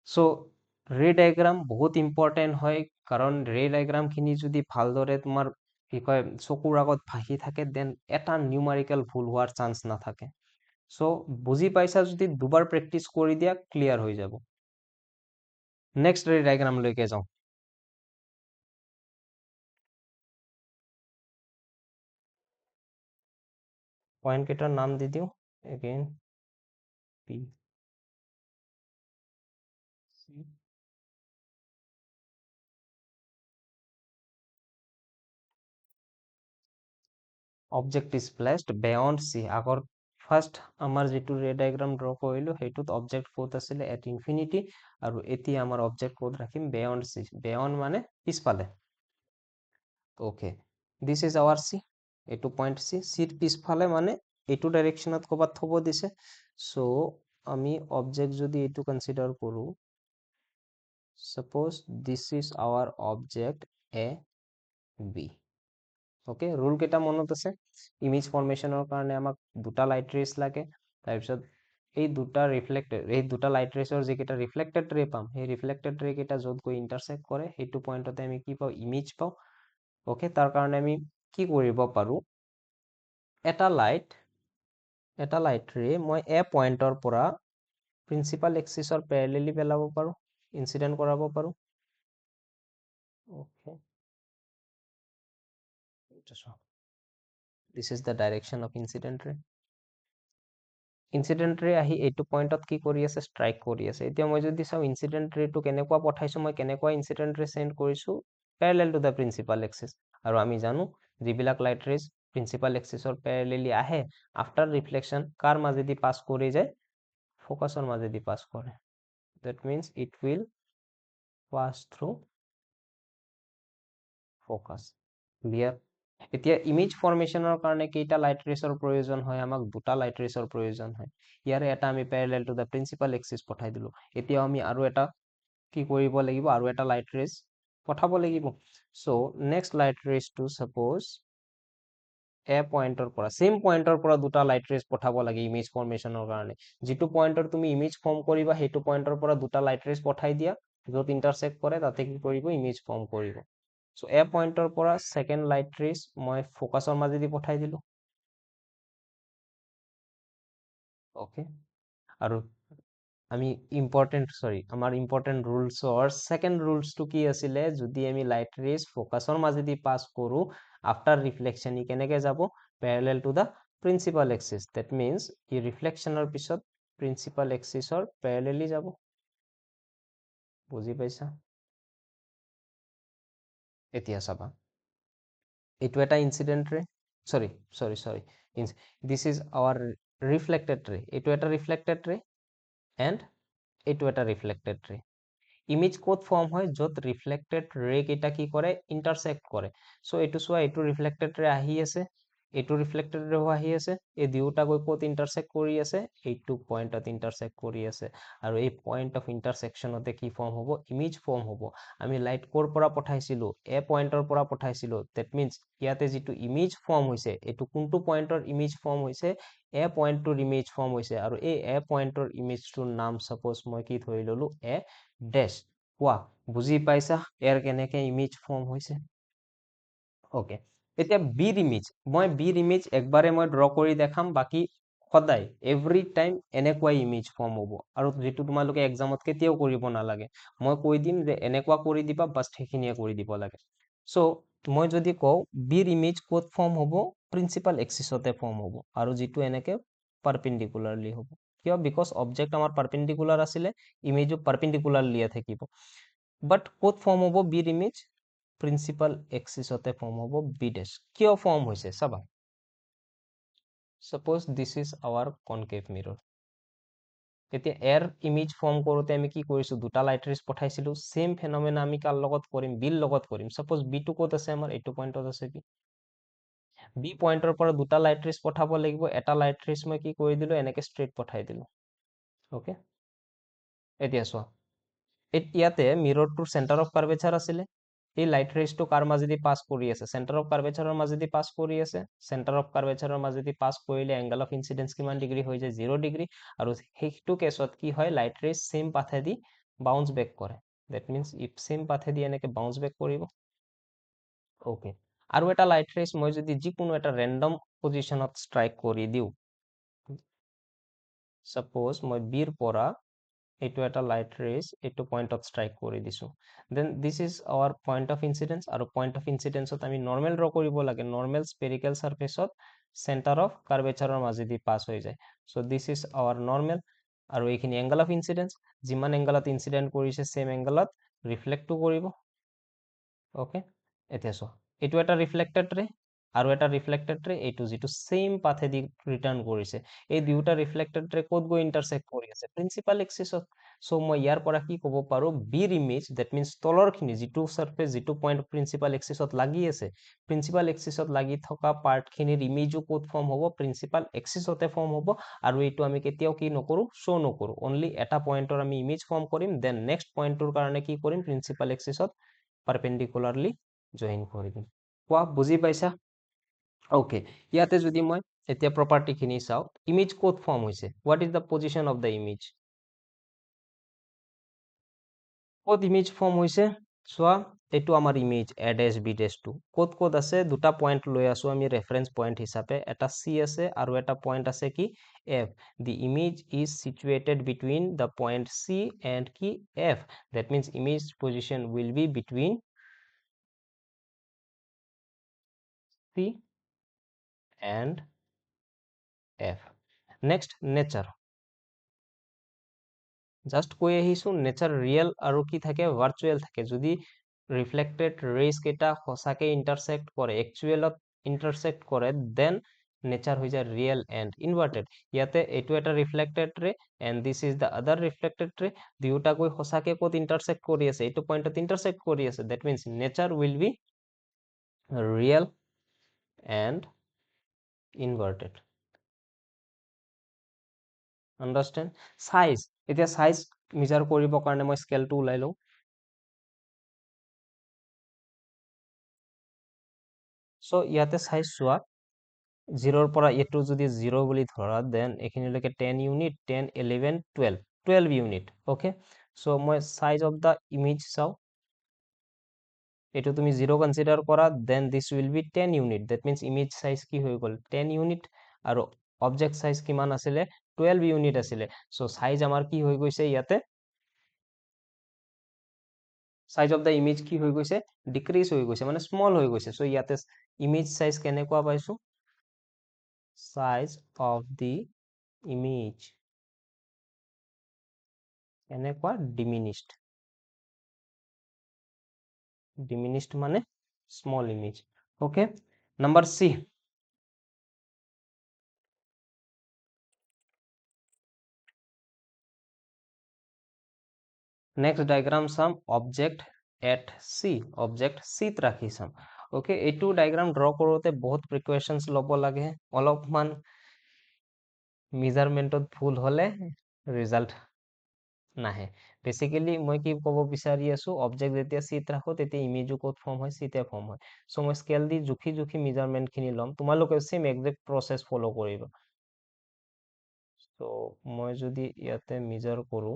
সো ৰে ডায়াগ্ৰাম বহুত ইম্পৰ্টেণ্ট হয়, কাৰণ ৰে ডায়াগ্ৰাম খিনি যদি ভালদৰে তোমাৰ কি কয় চকুৰ আগত ভাহি থাকে, দেন এটা নিউমাৰিকেল ভুল হোৱাৰ চান্স নাথাকে। সো বুজি পাইছা যদি দুবাৰ প্ৰেক্টিচ কৰি দিয়া, ক্লিয়াৰ হৈ যাব। নেক্সট ৰে ডায়াগ্ৰাম লৈকে যাওঁ। পইণ্ট কেইটাৰ নাম দি দিওঁ again, P C. Object is placed beyond C. আগৰ ফাৰ্ষ্ট আমাৰ যিটো ৰে ডায়াগ্ৰাম ড্ৰ কৰিলো, সেইটোত অবজেক্ট ক'ত আছিলে, এট ইনফিনিটি, আৰু এতিয়া আমাৰ অবজেক্ট ক'ত ৰাখিম, বিয়ণ্ড চি। বিয়ণ্ড মানে পিছফালে, okay, this is our C. এইটো পইণ্ট চি, চিৰ পিছফালে মানে এইটো ডাইৰেকশ্যনত ক'ৰবাত থব দিছে। চ' আমি অবজেক্ট যদি এইটো কনচিডাৰ কৰো, suppose this is our object a b, okay, rule কেইটা মনত আছে, ইমেজ ফৰ্মেশ্যনৰ কাৰণে আমাক দুটা লাইট ৰেজ লাগে, তাৰপিছত এই দুটা ৰিফ্লেক্টেড, এই দুটা লাইট ৰেজৰ যিকেইটা ৰিফ্লেক্টেড ৰে পাম, সেই ৰিফ্লেক্টেড ৰে কেইটা য'ত গৈ ইণ্টাৰচেক্ট কৰে, সেইটো পইণ্টতে আমি কি পাওঁ, ইমেজ পাওঁ। ওকে, তাৰ কাৰণে আমি কি কৰিব পাৰো, এটা লাইট ৰে মই এ পইণ্টৰ পৰা প্ৰিন্সিপাল এক্সিসৰ পেৰেলেলি পেলাব পাৰো, ইনচিডেন্ট কৰাব পাৰো। Okay, this is the direction of incident ray। Incident ৰে আহি এইটো পইণ্টত কি কৰি আছে, ষ্ট্ৰাইক কৰি আছে। এতিয়া মই যদি চাওঁ ইনচিডেন্ট ৰেটো কেনেকুৱা পঠাইছো, মই কেনেকুৱা ইনচিডেন্ট ৰে চেণ্ড কৰিছো, parallel to the principal axis. আৰু আমি জানো যিবিলাক লাইট ৰেজ প্ৰিন্সিপাল এক্সিসৰ পেৰেলেলি আহে, আফটাৰ ৰিফ্লেকশ্যন কাৰ মাজেদি পাছ কৰি যায়, ফোকাছৰ মাজেদি পাছ কৰে। that means it will pass through focus। clear? এতিয়া ইমেজ ফৰ্মেশ্যনৰ কাৰণে কেইটা লাইট ৰেছৰ প্ৰয়োজন হয়, আমাক দুটা লাইট ৰেছৰ প্ৰয়োজন হয়। ইয়াৰে এটা আমি parallel to the principal axis পঠাই দিলো, এতিয়াও আমি আৰু এটা কি কৰিব লাগিব, আৰু এটা লাইট ৰেছ পঠাব লাগিব। চ' নেক্সট লাইট ৰেছটো সাপোজ এ পইণ্টৰ পৰা, চেম পইণ্টৰ পৰা দুটা লাইট ৰেছ পঠাব লাগে ইমেজ ফৰ্মেশ্যনৰ কাৰণে। যিটো পইণ্টৰ তুমি ইমেজ ফৰ্ম কৰিবা, সেইটো পইণ্টৰ পৰা দুটা লাইট ৰেছ পঠাই দিয়া, য'ত ইণ্টাৰচেক্ট কৰে তাতে কি কৰিব, ইমেজ ফৰ্ম কৰিব। চ' এ পইণ্টৰ পৰা ছেকেণ্ড লাইট ৰেছ মই ফোকাছৰ মাজেদি পঠাই দিলো, ওকে। আৰু আমি আমাৰ ইম্পৰ্টেণ্ট ৰুলছৰ ছেকেণ্ড ৰুলছটো কি আছিলে, যদি আমি লাইট ৰেছ ফোকাছৰ মাজেদি পাছ কৰো, আফটাৰ ৰিফ্লেকশ্যন ই কেনেকে যাব, parallel to the principal axis. That means ই ৰিফ্লেকশ্যনৰ পিছত প্ৰিন্সিপাল এক্সিসৰ পেৰেলেলি যাব। বুজি পাইছা? এতিয়া চাবা, এইটো এটা ইনচিডেন্ট ৰে, সৰি সৰি সৰি দিস ইজ আৱাৰ ৰিফ্লেক্টেড ৰে, এইটো এটা ৰিফ্লেক্টেড ৰে, এণ্ড এইটো এটা ৰিফ্লেক্টেড ৰে। ইমেজ ক'ত ফৰ্ম হয়, য'ত ৰিফ্লেক্টেড ৰে কেইটা কি কৰে, ইণ্টাৰচেক্ট কৰে। চ' এইটো চোৱা, এইটো ৰিফ্লেক্টেড ৰে আহি আছে, এইটো ৰিফ্লেক্টেড ৰে আহি আছে, এই দুয়োটা গৈ ক'ত ইণ্টাৰচেক্ট কৰি আছে, এইটো পইণ্টত ইণ্টাৰচেক্ট কৰি আছে। আৰু এই পইণ্ট অফ ইণ্টাৰচেকশ্যনতে কি ফৰ্ম হ'ব, ইমেজ ফৰ্ম হ'ব। আমি লাইট ক'ৰ পৰা পঠাইছিলো, এ পইণ্টৰ পৰা পঠাইছিলো, ডেট মিনছ ইয়াতে যিটো ইমেজ ফৰ্ম হৈছে, এইটো কোনটো পইণ্টৰ ইমেজ ফৰ্ম হৈছে, এ পইণ্টটোৰ ইমেজ ফৰ্ম হৈছে। আৰু এই এ পইণ্টৰ ইমেজটোৰ নাম সাপোজ মই কি ধৰি ললো, এ ডেশ। কোৱা, বুজি পাইছা ইয়াৰ কেনেকে ইমেজ ফৰ্ম হৈছে? ওকে, এতিয়া বিৰ ইমেজ, মই বিৰ ইমেজ একবাৰে মই ড্ৰ কৰি দেখাম, বাকী সদায় এভৰি টাইম এনেকুৱাই ইমেজ ফৰ্ম হ'ব। আৰু যিটো তোমালোকে এক্সামত কেতিয়াও কৰিব নালাগে, মই কৈ দিম যে এনেকুৱা কৰি দিবা, বাছ সেইখিনিয়ে কৰি দিব লাগে। সো মই যদি কওঁ বিৰ ইমেজ ক'ত ফৰ্ম হ'ব, প্ৰিন্সিপাল এক্সিছতে ফৰ্ম হ'ব, আৰু যিটো এনেকে পাৰপেণ্ডিকুলাৰলি হ'ব। কিয়? বিকজ অবজেক্ট আমাৰ পাৰপেণ্ডিকুলাৰ আছিলে, ইমেজো পাৰপেণ্ডিকুলাৰলিয়ে থাকিব। বাট ক'ত ফৰ্ম হ'ব বিৰ ইমেজ? প্ৰিন্সিপাল এক্সিছতে ফৰ্ম হ'ব বি ডেছ। কিয় ফৰ্ম হৈছে চাবা। Suppose this is our concave mirror. এতিয়া এৰ ইমেজ ফৰ্ম কৰোঁতে আমি কি কৰিছোঁ? দুটা লাইট ৰেজ পঠাইছিলোঁ। সেম ফেনমেনা আমি কাৰ লগত কৰিম? বিৰ লগত কৰিম। সাপোজ বিটো ক'ত আছে? আমাৰ এইটো পইণ্টত আছে বি। বি পইণ্টৰ পৰা দুটা লাইট ৰেজ পঠাব লাগিব। এটা লাইট ৰেজ মই কি কৰি দিলোঁ? এনেকে ষ্ট্ৰেইট পঠাই দিলোঁ। অ'কে, এতিয়া চোৱা, ইয়াতে মিৰৰটোৰ চেণ্টাৰ অফ কাৰ্ভেচাৰ আছিলে। এই লাইট ৰেজটো কাৰ মাজেদি পাছ কৰি আছে? চেণ্টাৰ অফ কাৰ্ভেচাৰৰ মাজেদি পাছ কৰি আছে। চেণ্টাৰ অফ কাৰ্ভেচাৰৰ মাজেদি পাছ কৰিলে এংগল অফ ইনচিডেন্স কিমান ডিগ্ৰী হৈ যায়? 0 ডিগ্ৰী। আৰু সেইটো কেছত কি হয়? লাইট ৰেজ সেম পাথেদি বাউন্স বেক কৰে। দেট মিনছ ইফ সেম পাথেদি এনেকে বাউন্স বেক কৰিব। অ'কে, আৰু এটা লাইট ৰেজ মই যদি যিকোনো এটা ৰেণ্ডম পজিশ্যনত ষ্ট্ৰাইক কৰি দিওঁ, সাপোজ মই বিৰ পৰা এইটো এটা লাইট ৰেজ এইটো পইণ্টত ষ্ট্ৰাইক কৰি দিছোঁ, then this is our point of incidence. আৰু পইণ্ট অফ ইনচিডেন্সত আমি নৰ্মেল ড্ৰ কৰিব লাগে। নৰ্মেল স্পেৰিকেল চাৰ্ফেচত চেণ্টাৰ অফ কাৰ্ভেচাৰৰ মাজেদি পাছ হৈ যায়। So' this is our normal. আৰু এইখিনি এংগল অফ ইনচিডেন্স, যিমান এংগলত ইনচিডেন্ট কৰিছে সেম এংগলত ৰিফ্লেক্টো কৰিব। অ'কে, এতিয়া চোৱা, এইটো এটা ৰিফ্লেক্টেড ৰে আৰু এটা ৰিফ্লেক্টেড ৰে, এইটো যিটো সেম পাথেদি ৰিটাৰ্ণ কৰিছে। এই দুয়োটা ৰিফ্লেক্টেড ৰে ক'ত গৈ ইণ্টাৰচেক্ট কৰি আছে? প্ৰিন্সিপাল এক্সিছত। চ' মই ইয়াৰ পৰা কি ক'ব পাৰোঁ? বিৰ ইমেজ, দেট মিনছ তলৰখিনি যিটো চাৰ্ফেচ, যিটো পইণ্ট প্ৰিন্সিপাল এক্সিছত লাগি আছে, প্ৰিন্সিপাল এক্সিছত লাগি থকা পাৰ্টখিনিৰ ইমেজো ক'ত ফৰ্ম হ'ব? প্ৰিন্সিপাল এক্সিছতে ফৰ্ম হ'ব। আৰু এইটো আমি কেতিয়াও কি নকৰোঁ? শ্ব' নকৰোঁ। অনলি এটা পইণ্টৰ আমি ইমেজ ফৰ্ম কৰিম, দেন নেক্সট পইণ্টটোৰ কাৰণে কি কৰিম? প্ৰিন্সিপাল এক্সিছত পাৰপেণ্ডিকুলাৰলি জইন কৰি দিম। কোৱা, বুজি পাইছা? অ'কে, ইয়াতে যদি মই এতিয়া প্ৰপাৰ্টিখিনি চাওঁ, ইমেজ ক'ত ফৰ্ম হৈছে? What is the position of the image? ক'ত ইমেজ ফৰ্ম হৈছে? চোৱা, এইটো আমাৰ ইমেজ এ ডেছ বি ডেছটো ক'ত ক'ত আছে? দুটা পইণ্ট লৈ আছো আমি ৰেফাৰেন্স পইণ্ট হিচাপে। এটা চি আছে আৰু এটা পইণ্ট আছে কি? F. The image is situated between the point C and কি? F. That means image position will be between C and F. Next, nature. Just কৈ আহিছো, নেচাৰ ৰিয়েল আৰু কি থাকে? ভাৰ্চুৱেল থাকে। যদি ৰিফ্লেক্টেড ৰেজ কেইটা সঁচাকে ইণ্টাৰচেক্ট কৰে, একচুৱেলত ইণ্টাৰচেক্ট কৰে, দেন নেচাৰ হৈ যায় ৰিয়েল এণ্ড ইনভাৰ্টেড। ইয়াতে এইটো এটা reflected ray and this is the আদাৰ ৰিফ্লেক্টেড ৰে। দুয়োটা গৈ সঁচাকে ক'ত ইণ্টাৰচেক্ট কৰি আছে? এইটো পইণ্টত ইণ্টাৰচেক্ট কৰি আছে। That means nature will be real and inverted. Understand? Size, এতিয়া চাইজ মেজাৰ কৰিবৰ কাৰণে মই স্কেলটো ওলাই লওঁ। চ' ইয়াতে চাইজ চোৱা, 0ৰ পৰা এইটো যদি 0 বুলি ধৰা, দেন এইখিনিলৈকে 10 ইউনিট, 10, 11, 12, 12 ইউনিট। অ'কে, চ' মই চাইজ অফ দ্য ইমেজ চাওঁ। এইটো তুমি 0 কনচিডাৰ কৰা, then this will be 10 unit. That means image size কি হৈ গ'ল? 10 ইউনিট। আৰু অবজেক্ট চাইজ কিমান আছিলে? 12 ইউনিট আছিলে। চ' চাইজ আমাৰ কি হৈ গৈছে ইয়াতে? চাইজ অফ দ্য ইমেজ কি হৈ গৈছে? ডিক্ৰিজ হৈ গৈছে, মানে স্মল হৈ গৈছে। চ' ইয়াতে ইমেজ চাইজ কেনেকুৱা পাইছো? চাইজ অফ দি ইমেজ এনেকুৱা ডিমিনিছড। ডিমিনিছড মানে small image. Okay, number C. Next diagram চাম, অবজেক্ট এট চি। অবজেক্ট চিত ৰাখি চাম। অ'কে, এইটো ডায়গ্ৰাম ড্ৰ কৰোঁতে বহুত প্ৰিকশ্যনছ ল'ব লাগে। অলপমান মেজাৰমেণ্টত ভুল হ'লে ৰিজাল্ট নাহে। বেচিকেলি মই কি ক'ব বিচাৰি আছো, অবজেক্ট যেতিয়া চিত ৰাখো তেতিয়া ইমেজো ক'ত ফৰ্ম হয়? চিতে ফৰ্ম হয়। চ' মই স্কেল দি জুখি জুখি মেজাৰমেণ্টখিনি ল'ম। তোমালোকে চেম একজেক্ট প্ৰচেছ ফ'ল' কৰিবা। চ' মই যদি ইয়াতে মেজাৰ কৰোঁ,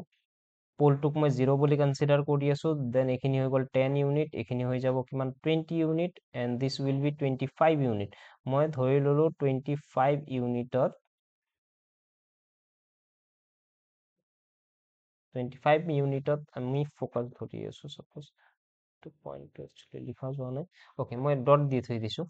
পোলটোক মই 0 বুলি কনচিডাৰ কৰি আছো, দেন এইখিনি হৈ গ'ল 10 ইউনিট, এইখিনি হৈ যাব কিমান? 20 unit, and this will B 25 unit. মই ধৰি ল'লো 25 ইউনিটত 25 ইউনিটত আমি ফ'কাছ ধৰি আছো। চাপ'জ পইণ্ট একচুৱেলি লিখা যোৱা নাই অ'কে মই ডট দি থৈ দিছোঁ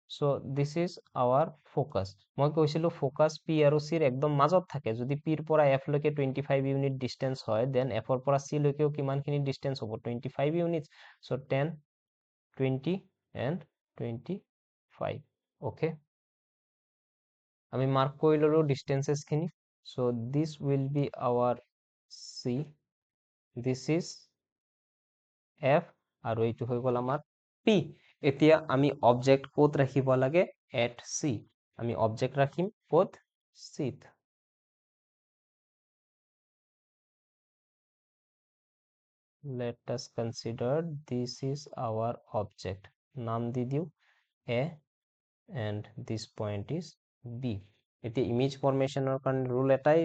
চ' দিছ ইজ আৱাৰ ফ'কাছ মই কৈছিলোঁ ফ'কাছ পি আৰু চিৰ একদম মাজত থাকে যদি পিৰ পৰা এফলৈকে 25 ইউনিট ডিষ্টেঞ্চ হয় দেন এফৰ পৰা চিলৈকেও কিমানখিনি ডিষ্টেঞ্চ হ'ব 25 ইউনিটছ চ' 10 20 এণ্ড 25 অ'কে আমি মাৰ্ক কৰি ল'লোঁ ডিষ্টেঞ্চেছখিনি so' this will be our C this is F আৰু এইটো হৈ গ'ল আমাৰ পি এতিয়া আমি অবজেক্ট ক'ত ৰাখিব লাগে এট চি আমি অবজেক্ট ৰাখিম ক'ত চিত let us consider this is our object নাম দি দিওঁ a and this point is b এতিয়া ইমেজ ফৰ্মেশ্যনৰ কাৰণে ৰুল এটাই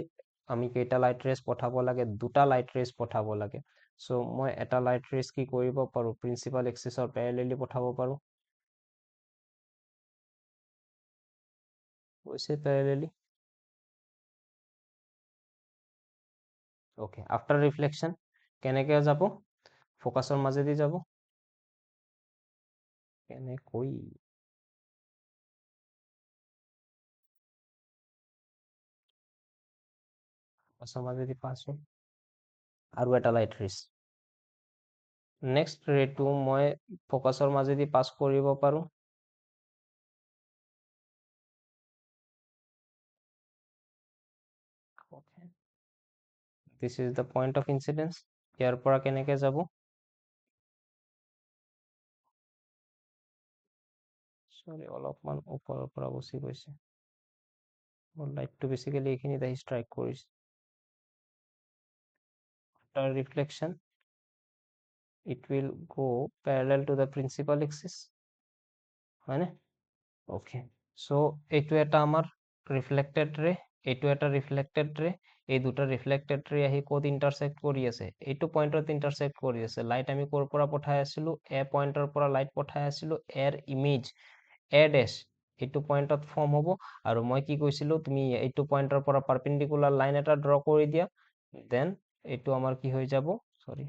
আমি কেইটা লাইট ৰেজ পঠাব লাগে দুটা লাইট ৰেজ পঠাব লাগে চ' মই এটা লাইট ৰেজ কি কৰিব পাৰোঁ প্ৰিন্সিপাল এক্সিছৰ পেৰেলেলি পঠাব পাৰোঁ কৈছে পেৰেলেলি অ'কে আফটাৰ ৰিফ্লেকশ্যন কেনেকৈ যাব ফ'কাছৰ মাজেদি যাব কেনেকৈ ফ'কাছৰ মাজেদি পাছ হ'ল আৰু এটা লাইট ৰেজ নেক্সট ৰেটো মই ফ'কাছৰ মাজেদি পাছ কৰিব পাৰোঁ this is the point of incidence ইয়াৰ পৰা কেনেকৈ যাব সৰি অলপমান ওপৰৰ পৰা গুচি গৈছে লাইটটো বেছিকেলি এইখিনিত আহি ষ্ট্ৰাইক কৰিছে after reflection it will go parallel to the principal axis হয়নে ওকে চ' এইটো এটা আমাৰ ৰিফ্লেক্টেড ৰে এইটো এটা ৰিফ্লেক্টেড ৰে এই দুটা ৰিফ্লেক্টেড ৰে আহি ক'ত ইণ্টাৰসেক্ট কৰি আছে এইটো পইণ্টত ইণ্টাৰসেক্ট কৰি আছে লাইট আমি ক'ৰ পৰা পঠাই আছিলো এ পইণ্টৰ পৰা লাইট পঠাই আছিলো এৰ ইমেজ এ ডেছ এইটো পইণ্টত ফৰ্ম হ'ব আৰু মই কি কৈছিলো তুমি এইটো পইণ্টৰ পৰা পাৰপেণ্ডিকুলাৰ লাইন এটা ড্ৰ কৰি দিয়া দেন এইটো আমাৰ কি হৈ যাব সৰি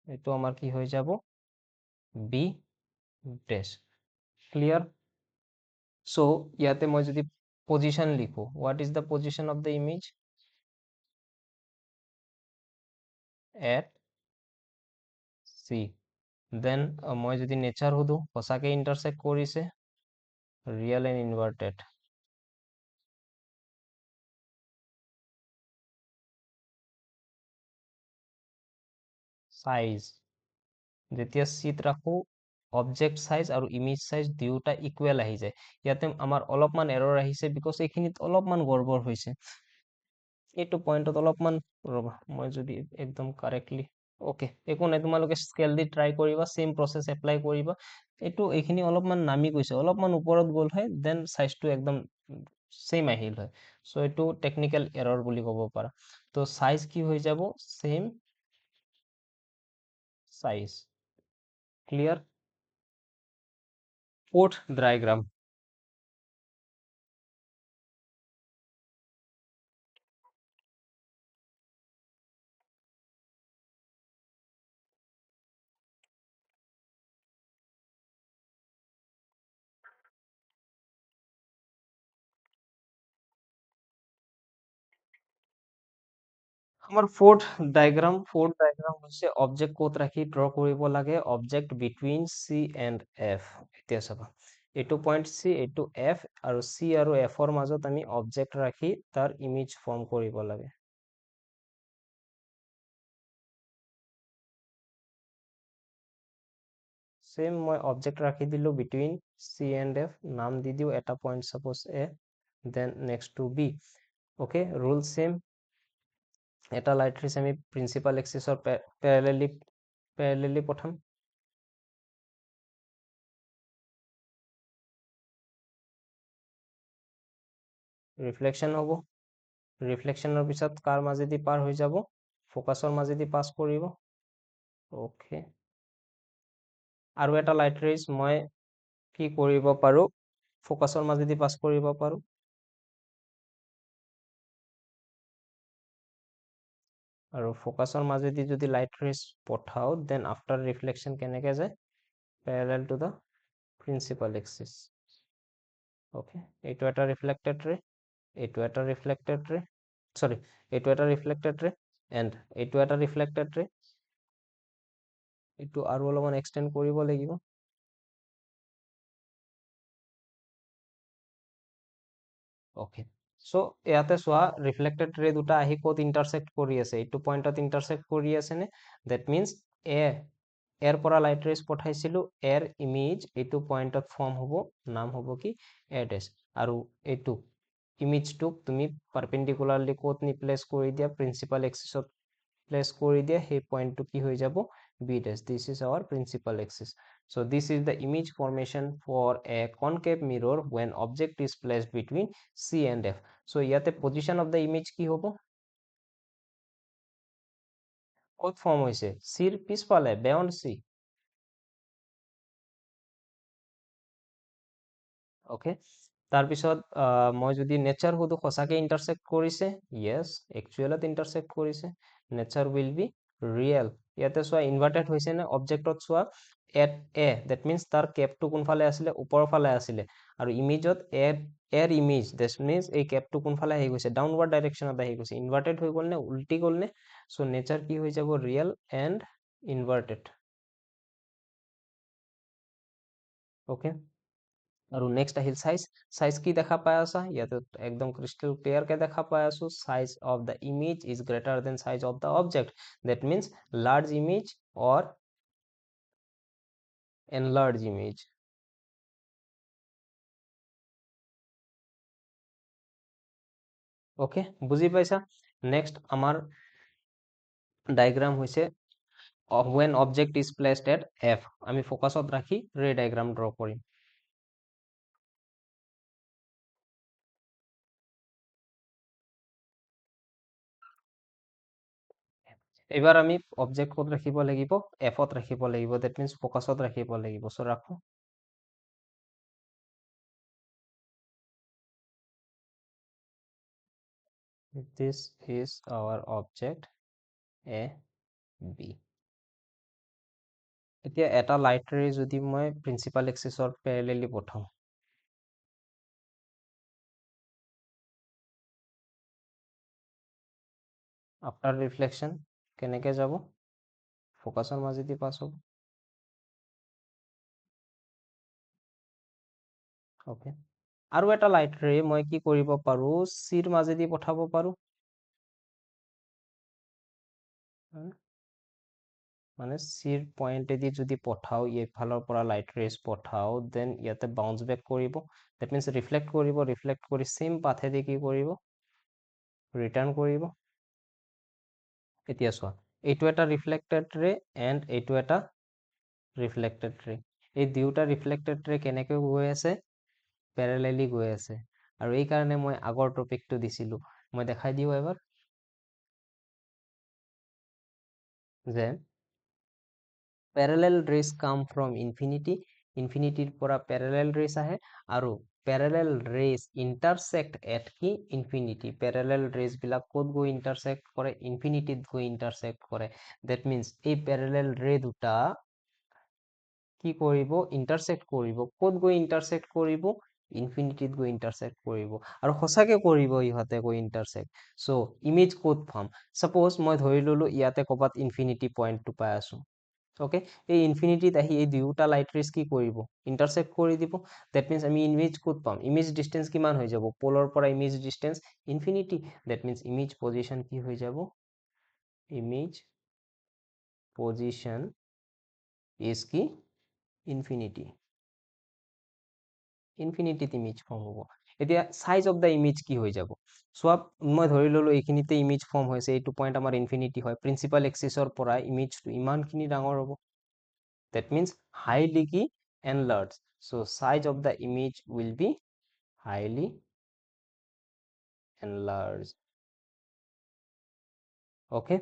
এইটো আমাৰ কি হৈ যাব বি ডেছ ক্লিয়াৰ চ' ইয়াতে মই যদি পজিশ্যন লিখো what is the position of the image at C then মই যদি নেচাৰ সুধো সঁচাকে ইণ্টাৰসেক্ট কৰিছে ৰিয়েল এণ্ড ইনভাৰ্টেড সাইজ যেতিয়া চিত ৰাখো অবজেক্ট সাইজ আৰু ইমেজ সাইজ দুয়োটা ইকুৱেল আহি যায় ইয়াতে আমাৰ অলপমান এৰৰ আহিছে বিকজ এইখিনিত অলপমান গড়বড় হৈছে এইটো পইণ্টত অলপমান ৰবা মই যদি একদম কাৰেক্টলি ওকে একো নাই তোমালোকে স্কেল দি ট্ৰাই কৰিবা সেম প্ৰচেছ এপ্লাই কৰিবা এইটো এইখিনি অলপমান নামি গৈছে অলপমান ওপৰত গ'ল হয় দেন সাইজটো একদম সেম আহিল হয় চ' এইটো টেকনিকেল এৰৰ বুলি ক'ব পাৰা তো সাইজ কি হৈ যাব same size clear fourth diagram আমাৰ fourth diagram হৈছে অবজেক্ট ক'ত ৰাখি ড্ৰ কৰিব লাগে object between C and F এতিয়া চাবা এইটো পইণ্ট চি এইটো এফ আৰু চি আৰু এফৰ মাজত আমি অবজেক্ট ৰাখি তাৰ ইমেজ ফৰ্ম কৰিব লাগে সেম মই অবজেক্ট ৰাখি দিলো বিটুইন চি এণ্ড এফ নাম দি দিওঁ এটা point suppose A then next to be okay rule same এটা লাইট ৰেজ আমি প্ৰিন্সিপাল এক্সিছৰ পেৰেলেলি পঠাম ৰিফ্লেকশ্যন হ'ব ৰিফ্লেকশ্যনৰ পিছত কাৰ মাজেদি পাৰ হৈ যাব ফ'কাছৰ মাজেদি পাছ কৰিব ওকে আৰু এটা লাইট ৰেজ মই কি কৰিব পাৰো ফ'কাছৰ মাজেদি পাছ কৰিব পাৰো আৰু ফ'কাছৰ মাজেদি যদি লাইট ৰেজ পঠাও দেন আফটাৰ ৰিফ্লেকশ্যন কেনেকৈ যায় parallel to the principal axis okay এইটো এটা ৰিফ্লেক্টেড ৰে এইটো এটা ৰিফ্লেক্টেড ৰে চৰি এইটো এটা ৰিফ্লেক্টেড ৰে এণ্ড এইটো এটা ৰিফ্লেক্টেড ৰে এইটো আৰু অলপমান এক্সটেণ্ড কৰিব লাগিব অ'কে চ' ইয়াতে চোৱা ৰিফ্লেক্টেড ৰে দুটা আহি ক'ত ইণ্টাৰচেক্ট কৰি আছে এইটো পইণ্টত ইণ্টাৰচেক্ট কৰি আছে নে ডেট মিনছ এৰ পৰা লাইট ৰেজ পঠাইছিলো এৰ ইমেজ এইটো পইণ্টত ফৰ্ম হ'ব নাম হ'ব কি এ ডেছ আৰু এইটো ইমেজটোক তুমি পাৰপেণ্ডিকুলাৰলি ক'ত নি প্লেচ কৰি দিয়া প্ৰিন্সিপাল এক্সিছত প্লেচ কৰি দিয়ে সেই পইণ্টটো কি হৈ যাব B dash this is our principal axis so this is the image formation for a concave mirror when object is placed between C and F so ইয়াতে position of the image কি হ'ব ক'ত ফৰ্ম হৈছে চিৰ পিছফালে beyond C okay তাৰপিছত মই যদি নেচাৰ সুধো সঁচাকে ইণ্টাৰচেক্ট কৰিছে য়েছ একচুৱেলত ইণ্টাৰচেক্ট কৰিছে নেচাৰ উইল বি ৰিয়েল ইয়াতে চোৱা ইনভাৰ্টেড হৈছে নে অবজেক্টত চোৱা এট এ ডেট মিনছ তাৰ কেপটো কোনফালে আছিলে ওপৰৰ ফালে আছিলে আৰু ইমেজত এৰ ইমেজ ডেট মিনছ এই কেপটো কোনফালে আহি গৈছে ডাউনৱাৰ্ড ডাইৰেকশ্যনত আহি গৈছে ইনভাৰ্টেড হৈ গ'ল নে উল্টি গ'ল নে চ' নেচাৰ কি হৈ যাব ৰিয়েল এণ্ড ইনভাৰ্টেড অ'কে আৰু নেক্সট আহিল চাইজ কি দেখা পাই আছা ইয়াতে একদম ক্ৰিষ্টেল ক্লিয়াৰ কে দেখা পাই আছো size of the image is greater than size of the object that means large image or enlarge image okay বুজি পাইছা নেক্সট আমাৰ ডায়গ্ৰাম হৈছে when object is placed at F আমি ফ'কাছত ৰাখি ৰে ডায়গ্ৰাম ড্ৰ কৰিম এইবাৰ আমি অবজেক্ট ক'ত ৰাখিব লাগিব এফত ৰাখিব লাগিব ডেট মিনছ ফ'কাছত ৰাখিব লাগিব চ' ৰাখো this is our object A B এতিয়া এটা লাইট ৰে যদি মই প্ৰিন্সিপাল এক্সিছৰ পেৰেলেলি পঠাও আফটাৰ ৰিফ্লেকশ্যন কেনেকে যাব ফ'কাছৰ মাজেদি পাছ হ'ব অ'কে আৰু এটা লাইট ৰে মই কি কৰিব পাৰো চিৰ মাজেদি পঠাব পাৰো মানে চিৰ পইণ্টেদি যদি পঠাও এইফালৰ পৰা লাইট ৰেজ পঠাও দেন ইয়াতে বাউন্স বেক কৰিব ডেট মিনছ ৰিফ্লেক্ট কৰি চেম পাথেদি কি কৰিব ৰিটাৰ্ণ কৰিব এতিয়া চোৱা এইটো এটা ৰিফ্লেক্টেড ৰে এণ্ড এইটো এটা ৰিফ্লেক্টেড ৰে এই দুয়োটা ৰিফ্লেক্টেড ৰে কেনেকৈ গৈ আছে পেৰেলেলি গৈ আছে আৰু এই কাৰণে মই আগৰ টপিকটো দিছিলো মই দেখাই দিওঁ এবাৰ যে parallel rays come from infinity ইনফিনিটিৰ পৰা parallel rays আহে আৰু parallel rays intersect at কি infinity parallel rays বিলাক ক'ত গৈ intersect কৰে ইনফিনিটিত গৈ intersect কৰে that means এই parallel ray দুটা কি কৰিব intersect কৰিব ক'ত গৈ intersect কৰিব ইনফিনিটিত গৈ intersect কৰিব আৰু সঁচাকে কৰিব ইহঁতে গৈ intersect so image ক'ত পাম suppose মই ধৰি ললো ইয়াতে ক'বাত ইনফিনিটি পইণ্টটো পাই আছো ওকে এই ইনফিনিটিত আহি এই দুয়োটা লাইট ৰেজ কি কৰিব ইণ্টাৰচেক্ট কৰি দিব ডেট মিনছ আমি ইমেজ ক'ত পাম ইমেজ ডিষ্টেঞ্চ কিমান হৈ যাব পলৰ পৰা image distance infinity that means image position কি হৈ যাব ইমেজ পজিশ্যন ইজ কি ইনফিনিটি ইনফিনিটিত ইমেজ ফৰ্ম হ'ব এতিয়া চাইজ অফ দ্য ইমেজ কি হৈ যাব চোৱা মই ধৰি ললো এইখিনিতে ইমেজ ফৰ্ম হৈছে এইটো পইণ্ট আমাৰ ইনফিনিটি হয় প্ৰিন্সিপাল এক্সিছৰ পৰা ইমেজটো ইমানখিনি ডাঙৰ হ'ব that means highly ki enlarged so size of the image will be highly enlarged okay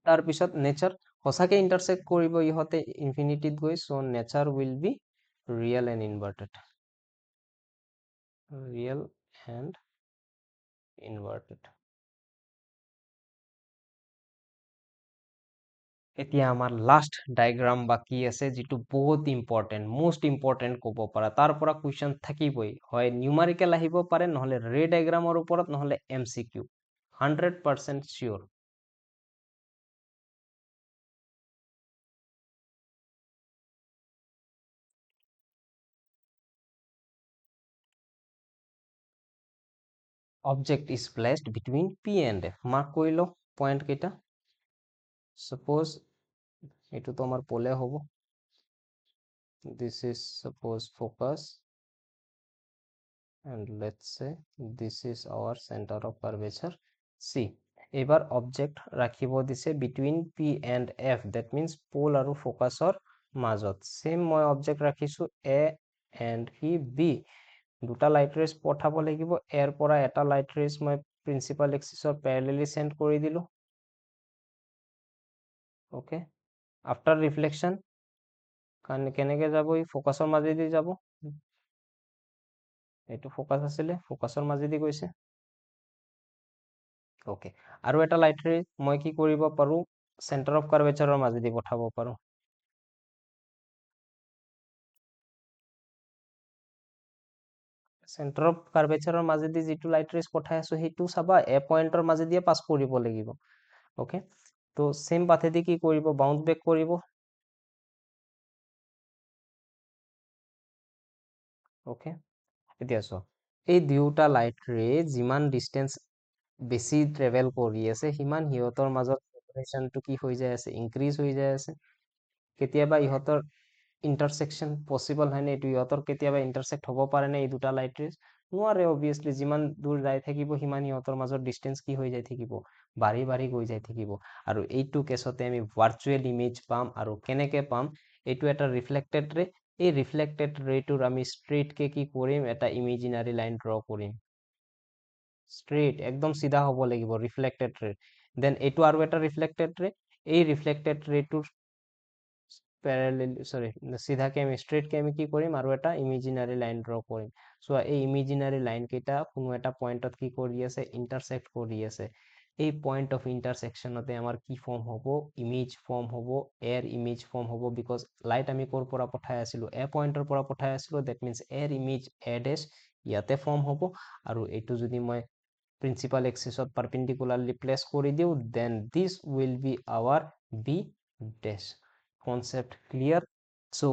তাৰ পিছত নেচাৰ সঁচাকে ইন্টাৰসেক্ট কৰিব ইহঁতে ইনফিনিটিত গৈ so nature will be real and inverted real and inverted এতিয়া আমাৰ লাষ্ট ডায়াগ্ৰাম বাকি আছে যিটো বহুত ইম্পৰ্টেণ্ট মোষ্ট ইম্পৰ্টেণ্ট ক'ব পাৰা তাৰ পৰা কুৱেশ্যন থাকিবই হয় নিউমাৰিকেল আহিব পাৰে নহলে ৰে ডায়াগ্ৰামৰ ওপৰত নহলে MCQ 100% sure object is placed between P and F mark কৰি লও পয়েন্ট কেইটা suppose এইটো তো আমাৰ পলে হ'ব this is suppose focus and let's say this is our center of curvature C এবাৰ object ৰাখিব দিছে between P and F that means pole আৰু focusৰ মাজত same মই object ৰাখিছো A and B দুটা লাইট ৰেজ পঠাব লাগিব এৰ পৰা এটা লাইট ৰেজ মই প্ৰিন্সিপাল এক্সিসৰ প্যাৰেলালি সেন্ড কৰি দিলো ওকে আফটাৰ ৰিফ্লেকশন কেনেকে যাব ই ফোকাসৰ মাজেদি যাব এইটো ফোকাস আছিলে ফোকাসৰ মাজেদি গৈছে ওকে আৰু এটা লাইট ৰেজ মই কি কৰিব পাৰো সেন্টাৰ অফ কাৰ্ভেচাৰৰ মাজেদি পঠাব পাৰো সেন্টাৰ অফ কাৰ্ভেচাৰৰ মাজেদি যেটো লাইট ৰেজ পঠাই আছো হেতু চাবা এ পয়েন্টৰ মাজেদি পাস কৰিব লাগিব ওকে তো সেম পাথেদি কি কৰিব বাউন্স বেক কৰিব ওকে এতিয়া চোৱা এই দুটা লাইট ৰে যিমান ডিসটেন্স বেছি ট্ৰেভেল কৰি আছে সিমান হিয়তৰ মাজত সেপাৰেশনটো কি হৈ যায় আছে ইনক্ৰিজ হৈ যায় আছে কেতিয়াবা ইহতৰ ইন্টাৰসেকশন পসিবল হয় না এটু ইহতৰ কেতিয়াবা ইন্টাৰসেক্ট হ'ব পাৰে না এই দুটা লাইট ৰেজ নোৱাৰে অবভিয়াসলি যিমান দূৰ যাই থাকিব সিমান ইহতৰ মাজত ডিসটেন্স কি হৈ যায় থাকিব বাঢ়ি বাঢ়ি গৈ যায় থাকিব আৰু এইটো কেছতে আমি ভাৰ্চুৱেল ইমেজ পাম আৰু কেনেকে পাম এইটো এটা ৰিফ্লেক্টেড ৰে এই ৰিফ্লেক্টেড ৰেটোৰ আমি স্ট্ৰেইট কে কি কৰিম এটা ইমেজিনাৰি লাইন ড্ৰ কৰিম স্ট্ৰেইট একদম সিধা হ'ব লাগিব ৰিফ্লেক্টেড ৰে দেন এইটো আৰু এটা ৰিফ্লেক্টেড ৰে এই ৰিফ্লেক্টেড ৰেটোৰ প্যাৰালাল সৰি সিধাকে আমি স্ট্ৰেইট কে আমি কি কৰিম আৰু এটা ইমেজিনাৰি লাইন ড্ৰ কৰিম সো এই ইমেজিনাৰি লাইন কেইটা কোনো এটা পয়েন্টত কি কৰি আছে ইন্টাৰসেক্ট কৰি আছে এই পয়েন্ট অফ ইন্টাৰসেকশনতে আমাৰ কি ফৰ্ম হ'ব ইমেজ ফৰ্ম হ'ব এৰ ইমেজ ফৰ্ম হ'ব বিকজ লাইট আমি কৰ পৰা পঠাই আছিলো এ পয়েন্টৰ পৰা পঠাই আছিলো দ্যাট মিন্স এৰ ইমেজ এ ডেশ ইয়াতে ফৰ্ম হ'ব আৰু এইটো যদি মই principal axis of perpendicularly place কৰি দিও then this will be our b dash concept clear so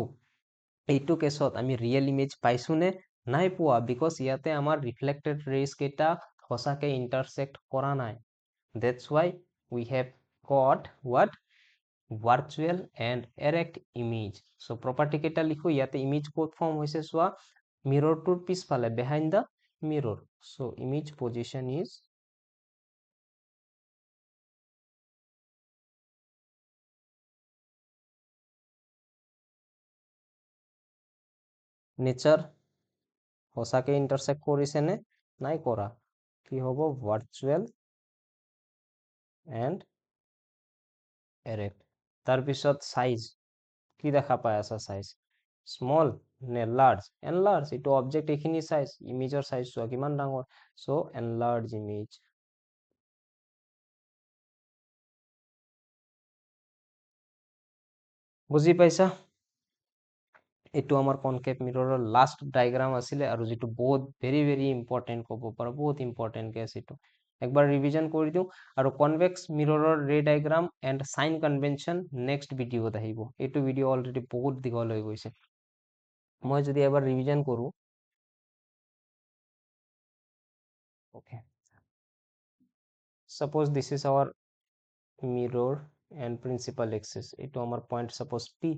এইটো কেছত আমি ৰিয়েল ইমেজ পাইছো নে নাই পোৱা because ইয়াতে আমাৰ reflected rays কেইটা সঁচাকে intersect কৰা নাই that's why we have got what virtual and erect image so property কেইটা লিখো ইয়াতে image ক'ত form হৈছে চোৱা mirror টোৰ পিছফালে behind the mirror so image position is nature সঁচাকে ইন্টাৰসেক্ট কৰিছে নে নাই কৰা কি হ'ব ভাৰ্চুৱেল এণ্ড এৰেক্ট তাৰপিছত সাইজ কি দেখা পাই আছা সাইজ স্মল নে লাৰ্জ এনলাৰ্জ এইটো অবজেক্ট এইখিনি সাইজ ইমেজৰ সাইজ চোৱা কিমান ডাঙৰ সো এনলাৰ্জ ইমেজ বুজি পাইছা এইটো আমাৰ কনকেভ মিৰৰৰ লাষ্ট ডায়াগ্ৰাম আছিলে আৰু যেটো বহুত ভেৰি ভেৰি ইম্পৰ্টেন্ট ক'ব পাৰা বহুত ইম্পৰ্টেন্ট কেছ এইটো একবাৰ ৰিভিজন কৰি দিও আৰু কনভেক্স মিৰৰৰ ৰে diagram and sign convention next ভিডিঅ'ত আহিব এইটো ভিডিঅ' অলৰেডি বহুত দীঘল হৈ গৈছে মই যদি এবাৰ ৰিভিজন কৰো okay suppose this is our mirror and principal axis এইটো আমাৰ point suppose P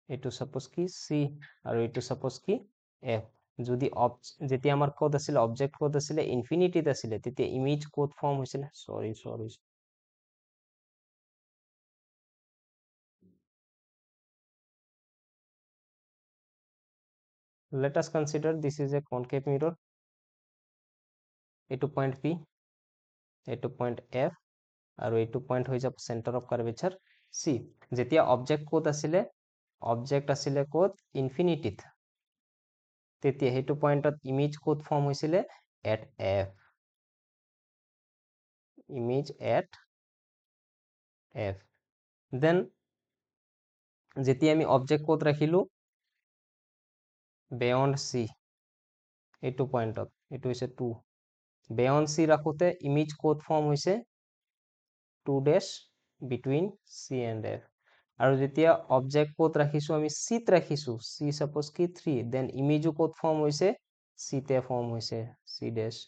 এইটো suppose কি C আৰু এইটো suppose কি F যদি যেতিয়া আমাৰ ক'ত আছিল অবজেক্ট ক'ত আছিল ইনফিনিটিত আছিল তেতিয়া ইমেজ ক'ত ফৰ্ম হৈছিল সৰি let us consider this is a concave mirror এইটো point P এইটো point F আৰু এইটো point হৈ যাব center of curvature C যেতিয়া অবজেক্ট ক'ত আছিল অবজেক্ট আছিল ক'ত ইনফিনিটিত তেতিয়া হেতু পয়েন্টত ইমেজ ক'ত ফৰ্ম হৈছিল at F image at F then যেতিয়া আমি অবজেক্ট ক'ত ৰাখিলো beyond c এইটো পইণ্টত এইটো হৈছে 2 beyond c ৰাখোতে ইমেজ ক'ত ফৰ্ম হৈছে 2 dash between c and f আৰু যেতিয়া অবজেক্ট ক'ত ৰাখিছো আমি c ত ৰাখিছো c সাপোজ কি 3 দেন ইমেজও ক'ত ফৰ্ম হৈছে c তে ফৰ্ম হৈছে c dash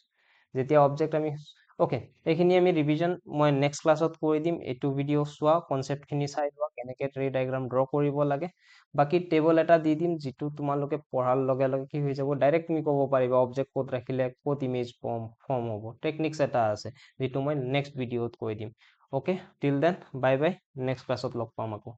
যেতিয়া অবজেক্ট আমি ওকে এইখিনি আমি ৰিভিজন মই নেক্সট ক্লাছত কৰি দিম এইটো ভিডিও চোৱা কনসেপ্ট খিনি চাই লোৱা কেনেকৈ ট্ৰী ডায়াগ্ৰাম ড্ৰ কৰিব লাগে বাকি টেবল এটা দি দিম যিটো তোমালোকে পঢ়াৰ লগে লগে কি হৈ যাব ডাইৰেক্ট তুমি ক'ব পাৰিবা অবজেক্ট ক'ত ৰাখিলে ক'ত ইমেজ ফৰ্ম হ'ব টেকনিক্স এটা আছে যিটো মই নেক্সট ভিডিওত কৈ দিম okay till then bye bye next ক্লাছত লগ পাম আকৌ